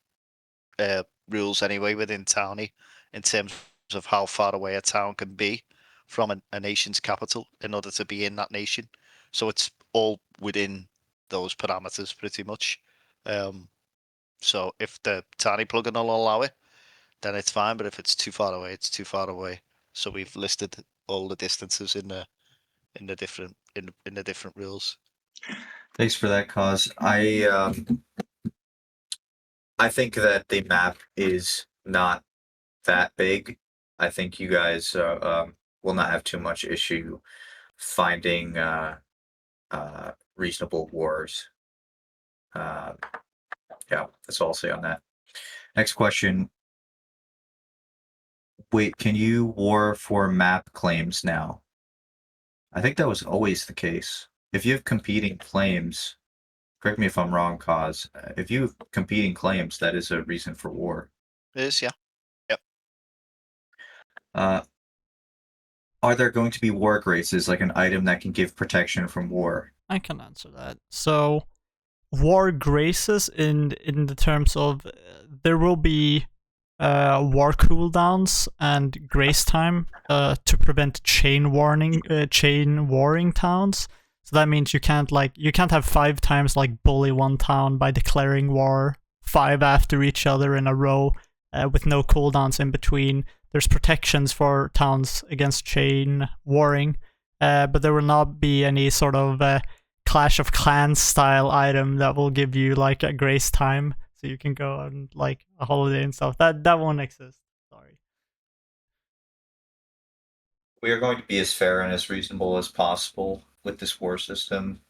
rules anyway within towny in terms of how far away a town can be from a nation's capital in order to be in that nation. So it's all within those parameters pretty much. So if the tiny plugin will allow it, then it's fine. But if it's too far away, it's too far away. So we've listed all the distances in the different rules. Thanks for that, Cause. I think that the map is not that big. I think you guys will not have too much issue finding reasonable wars. Yeah, that's all I'll say on that. Next question. Wait, can you war for map claims now? I think that was always the case. If you have competing claims, correct me if I'm wrong, Cause. If you have competing claims, that is a reason for war. It is, yeah. Uh, are there going to be war graces, like an item that can give protection from war? I can answer that. So, war graces in the terms of there will be war cooldowns and grace time to prevent chain warring towns. So that means you can't have 5 times like bully one town by declaring war 5 after each other in a row with no cooldowns in between. There's protections for towns against chain warring, but there will not be any sort of Clash of Clans style item that will give you like a grace time so you can go on like a holiday and stuff. That won't exist. Sorry. We are going to be as fair and as reasonable as possible with this war system.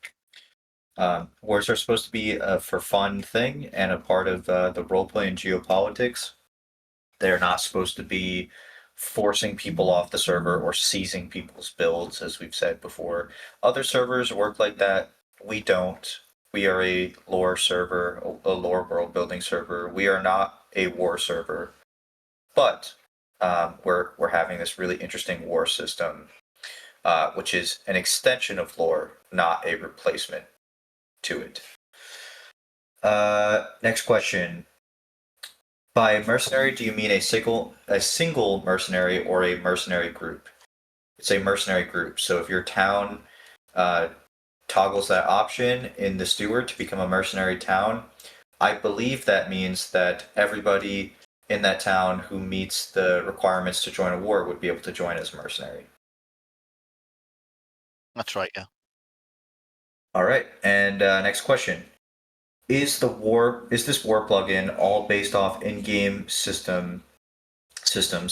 Wars are supposed to be a for fun thing and a part of the roleplay and geopolitics. They're not supposed to be forcing people off the server or seizing people's builds, as we've said before. Other servers work like that. We don't. We are a lore server, a lore world building server. We are not a war server. But we're having this really interesting war system, which is an extension of lore, not a replacement to it. Next question. By mercenary, do you mean a single mercenary or a mercenary group? It's a mercenary group. So if your town toggles that option in the steward to become a mercenary town, I believe that means that everybody in that town who meets the requirements to join a war would be able to join as a mercenary. That's right, yeah. All right, and next question. Is this war plugin all based off in-game systems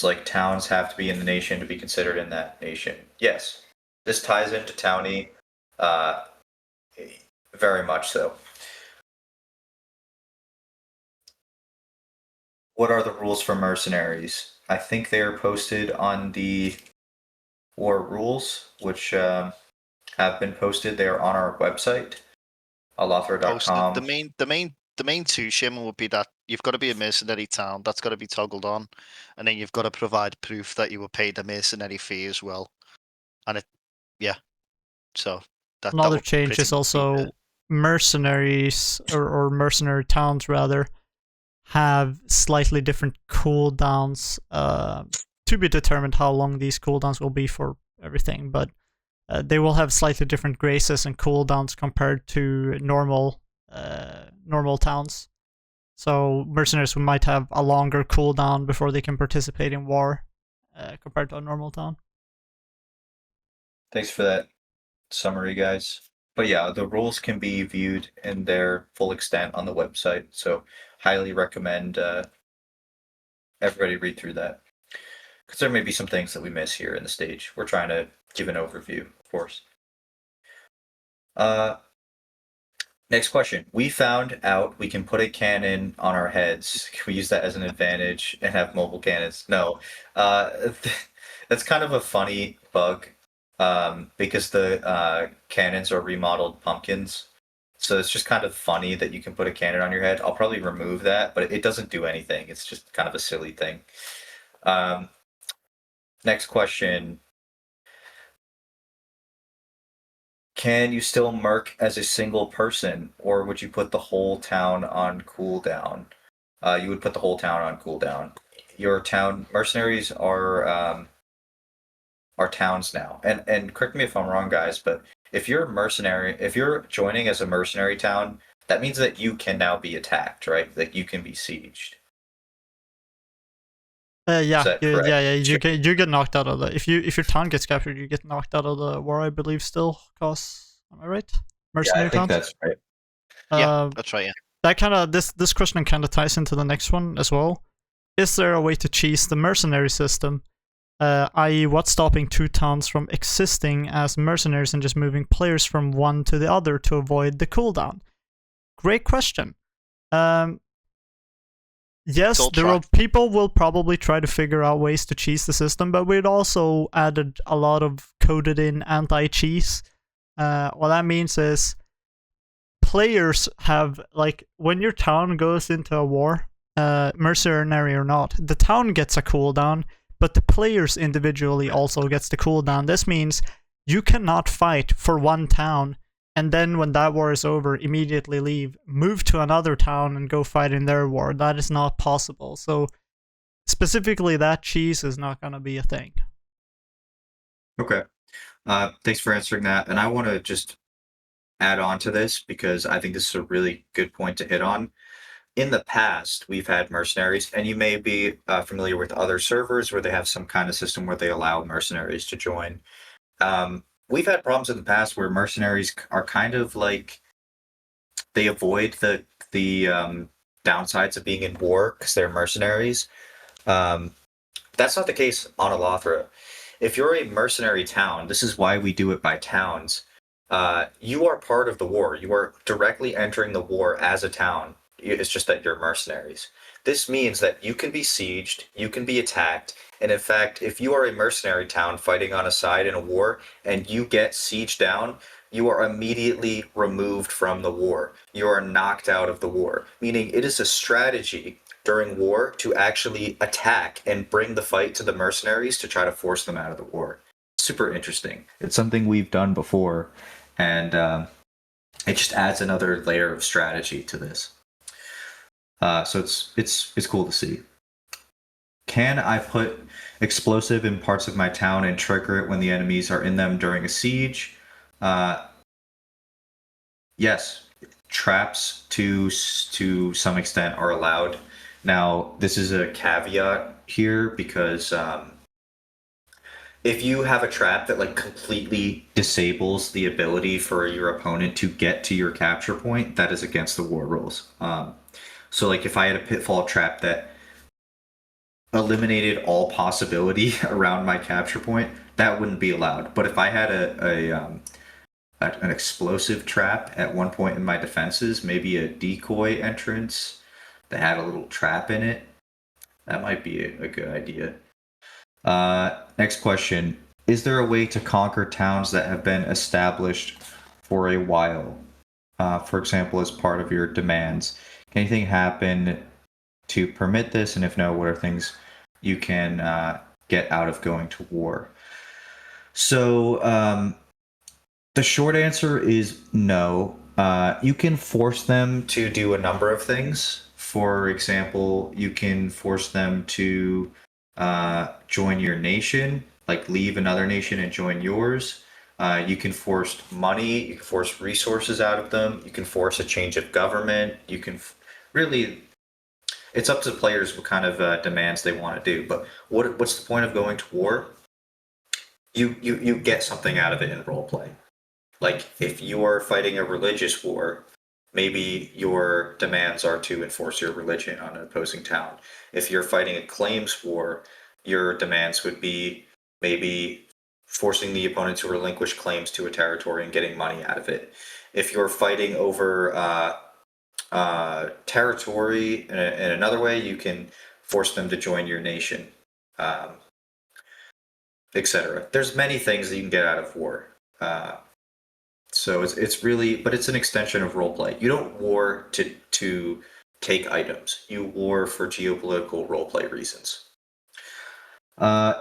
like towns have to be in the nation to be considered in that nation? Yes. This ties into Townie very much so. What are the rules for mercenaries? I think they are posted on the war rules, which have been posted. They are on our website, alathra.com. The main two, Sherman, would be that you've got to be a mercenary town. That's got to be toggled on, and then you've got to provide proof that you were paid a mercenary fee as well. And so another change is also mercenaries or mercenary towns rather have slightly different cooldowns. To be determined how long these cooldowns will be for everything, but they will have slightly different graces and cooldowns compared to normal towns. So mercenaries might have a longer cooldown before they can participate in war compared to a normal town. Thanks for that summary, guys. But yeah, the rules can be viewed in their full extent on the website, so highly recommend everybody read through that. Because there may be some things that we miss here in the stage. We're trying to give an overview, of course. Next question. We found out we can put a cannon on our heads. Can we use that as an advantage and have mobile cannons? No. That's kind of a funny bug because the cannons are remodeled pumpkins. So it's just kind of funny that you can put a cannon on your head. I'll probably remove that, but it doesn't do anything. It's just kind of a silly thing. Next question. Can you still merc as a single person, or would you put the whole town on cooldown? You would put the whole town on cooldown. your town mercenaries are towns now. And correct me if I'm wrong, guys, but if you're a mercenary, if you're joining as a mercenary town, that means that you can now be attacked, right? That you can be sieged. Is that correct? You get knocked out of the if your town gets captured, you get knocked out of the war, I believe. Still, cause am I right? Mercenary I think towns. that's right. Yeah, that's right. Yeah. That kind of this question kind of ties into the next one as well. Is there a way to cheese the mercenary system? I.e., what's stopping two towns from existing as mercenaries and just moving players from one to the other to avoid the cooldown? Great question. Yes, people will probably try to figure out ways to cheese the system, but we'd also added a lot of coded in anti-cheese. What that means is players have, like, when your town goes into a war, mercenary or not, the town gets a cooldown, but the players individually also gets the cooldown. This means you cannot fight for one town and then when that war is over, immediately leave, move to another town and go fight in their war. That is not possible. So specifically that cheese is not going to be a thing. Okay. Thanks for answering that. And I want to just add on to this because I think this is a really good point to hit on. In the past, we've had mercenaries, and you may be familiar with other servers where they have some kind of system where they allow mercenaries to join. We've had problems in the past where mercenaries are kind of like they avoid the downsides of being in war because they're mercenaries. That's not the case on Alathra. If you're a mercenary town, this is why we do it by towns. You are part of the war. You are directly entering the war as a town. It's just that you're mercenaries. This means that you can be sieged, you can be attacked, and in fact, if you are a mercenary town fighting on a side in a war and you get sieged down, you are immediately removed from the war. You are knocked out of the war, meaning it is a strategy during war to actually attack and bring the fight to the mercenaries to try to force them out of the war. Super interesting. It's something we've done before, and it just adds another layer of strategy to this. So it's cool to see. Can I put explosive in parts of my town and trigger it when the enemies are in them during a siege? Yes, traps to some extent are allowed. Now, this is a caveat here because if you have a trap that like completely disables the ability for your opponent to get to your capture point, that is against the war rules. So like if I had a pitfall trap that eliminated all possibility around my capture point, that wouldn't be allowed. But if I had an explosive trap at one point in my defenses, maybe a decoy entrance that had a little trap in it, that might be a good idea. Next question. Is there a way to conquer towns that have been established for a while? For example, as part of your demands. Can anything happen to permit this? And if no, what are things you can get out of going to war? So the short answer is no. You can force them to do a number of things. For example, you can force them to join your nation, like leave another nation and join yours. You can force money, you can force resources out of them, you can force a change of government, you can really, it's up to the players what kind of demands they want to do. But what's the point of going to war? You get something out of it in roleplay. Like if you are fighting a religious war, maybe your demands are to enforce your religion on an opposing town. If you're fighting a claims war, your demands would be maybe forcing the opponent to relinquish claims to a territory and getting money out of it. If you're fighting over territory in another way, you can force them to join your nation, etc. There's many things that you can get out of war. So it's really, but it's an extension of roleplay. You don't war to take items. You war for geopolitical roleplay reasons.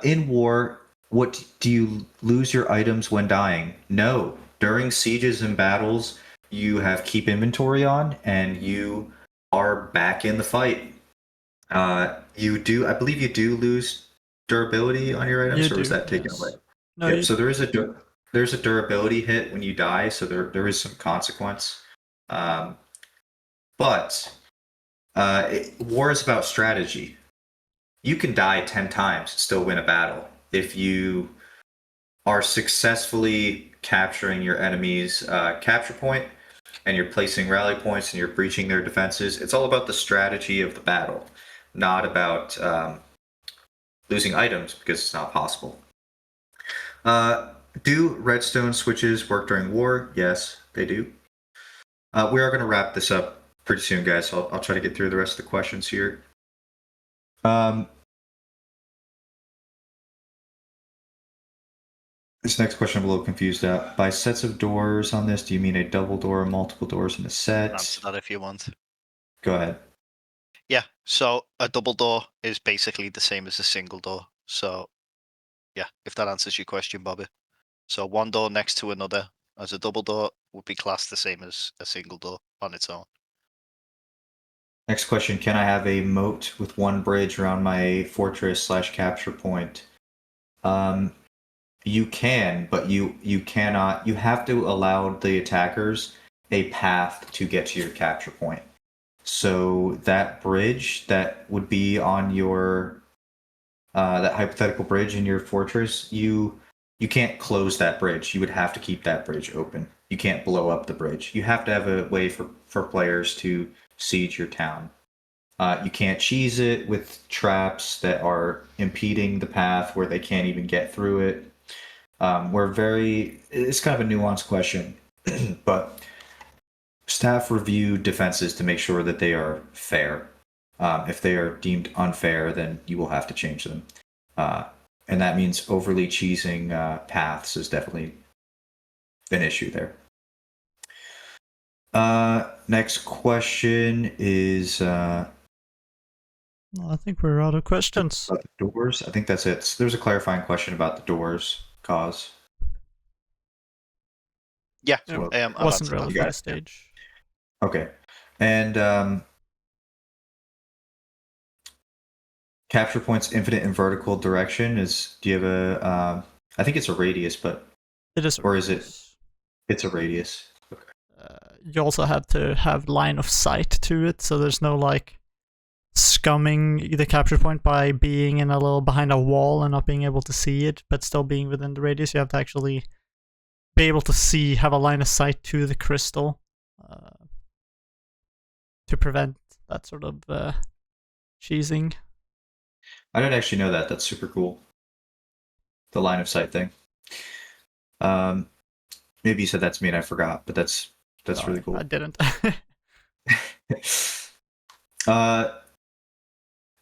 In war, what do you lose your items when dying? No. During sieges and battles, you have keep inventory on, and you are back in the fight. I believe you do lose durability on your items, You or was do, that taken away? yes. No, Yep. you, So there's a durability hit when you die, so there is some consequence. Um, but war is about strategy. You can die 10 times and still win a battle if you are successfully capturing your enemy's capture point, and you're placing rally points and you're breaching their defenses. It's all about the strategy of the battle, not about losing items, because it's not possible. Do redstone switches work during war? Yes, they do. We are going to wrap this up pretty soon, guys. So I'll try to get through the rest of the questions here. This next question I'm a little confused at. By sets of doors on this, do you mean a double door, multiple doors in a set? Answer that if you want. Go ahead. Yeah, so a double door is basically the same as a single door. So, yeah, if that answers your question, Bobby. So one door next to another as a double door would be classed the same as a single door on its own. Next question. Can I have a moat with one bridge around my fortress / capture point? You can, but you cannot. You have to allow the attackers a path to get to your capture point. So that bridge that would be on your that hypothetical bridge in your fortress, you can't close that bridge. You would have to keep that bridge open. You can't blow up the bridge. You have to have a way for players to siege your town. You can't cheese it with traps that are impeding the path where they can't even get through it. It's kind of a nuanced question, but staff review defenses to make sure that they are fair. If they are deemed unfair, then you will have to change them. And that means overly cheesing paths is definitely an issue there. Next question is I think we're out of questions. about the doors. I think that's it. There's a clarifying question about the doors, Cause. Yeah, So, It I've wasn't answered really that. for the stage. Okay. And capture points infinite in vertical direction is, do you have a I think it's a radius, but It is. or is it it's a radius. You also have to have line of sight to it, so there's no like scumming the capture point by being in a little behind a wall and not being able to see it, but still being within the radius. You have to actually be able to have a line of sight to the crystal to prevent that sort of cheesing. I didn't actually know that. That's super cool. The line of sight thing. Maybe you said that to me and I forgot, but that's really cool. I didn't.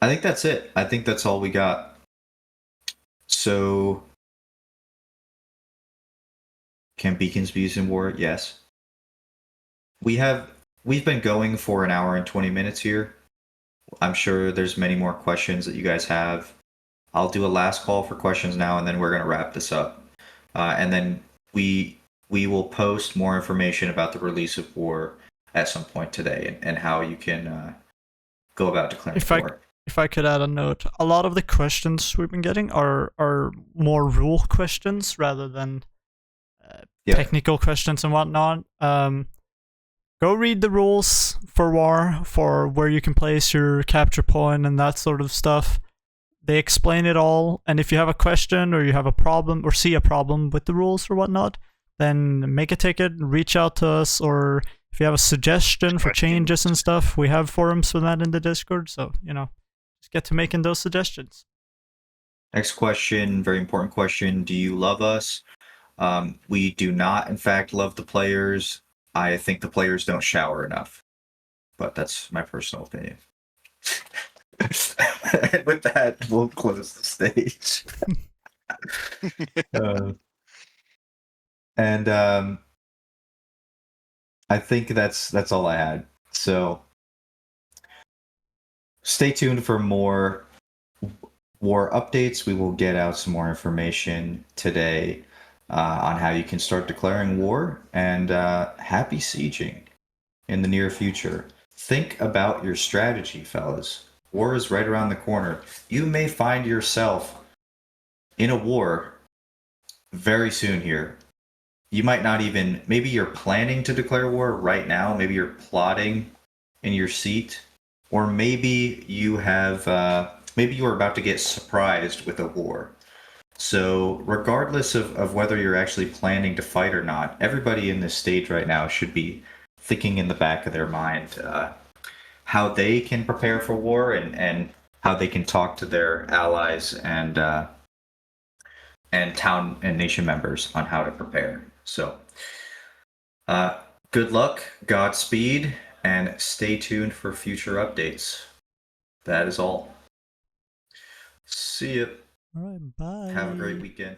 I think that's it. I think that's all we got. So, can beacons be used in war? Yes. We've been going for an hour and 20 minutes here. I'm sure there's many more questions that you guys have. I'll do a last call for questions now, and then we're going to wrap this up. And then we will post more information about the release of war at some point today, and how you can go about declaring war. If I could add a note, a lot of the questions we've been getting are more rule questions rather than technical questions and whatnot. Go read the rules for war, for where you can place your capture point and that sort of stuff. They explain it all, and if you have a question or you have a problem or see a problem with the rules or whatnot, then make a ticket, reach out to us, or if you have a suggestion for changes and stuff, we have forums for that in the Discord, so, just get to making those suggestions. Next question, very important question. Do you love us? We do not, in fact, love the players. I think the players don't shower enough, but that's my personal opinion. And with that, we'll close the stage. I think that's all I had. So stay tuned for more war updates. We will get out some more information today on how you can start declaring war, and happy sieging in the near future. Think about your strategy, fellas. War is right around the corner. You may find yourself in a war very soon here. You might not even, maybe you're planning to declare war right now. Maybe you're plotting in your seat. Or maybe you have, maybe you are about to get surprised with a war. So regardless of whether you're actually planning to fight or not, everybody in this stage right now should be thinking in the back of their mind how they can prepare for war and how they can talk to their allies and town and nation members on how to prepare. So good luck, Godspeed, and stay tuned for future updates. That is all. See ya. All right, bye. Have a great weekend.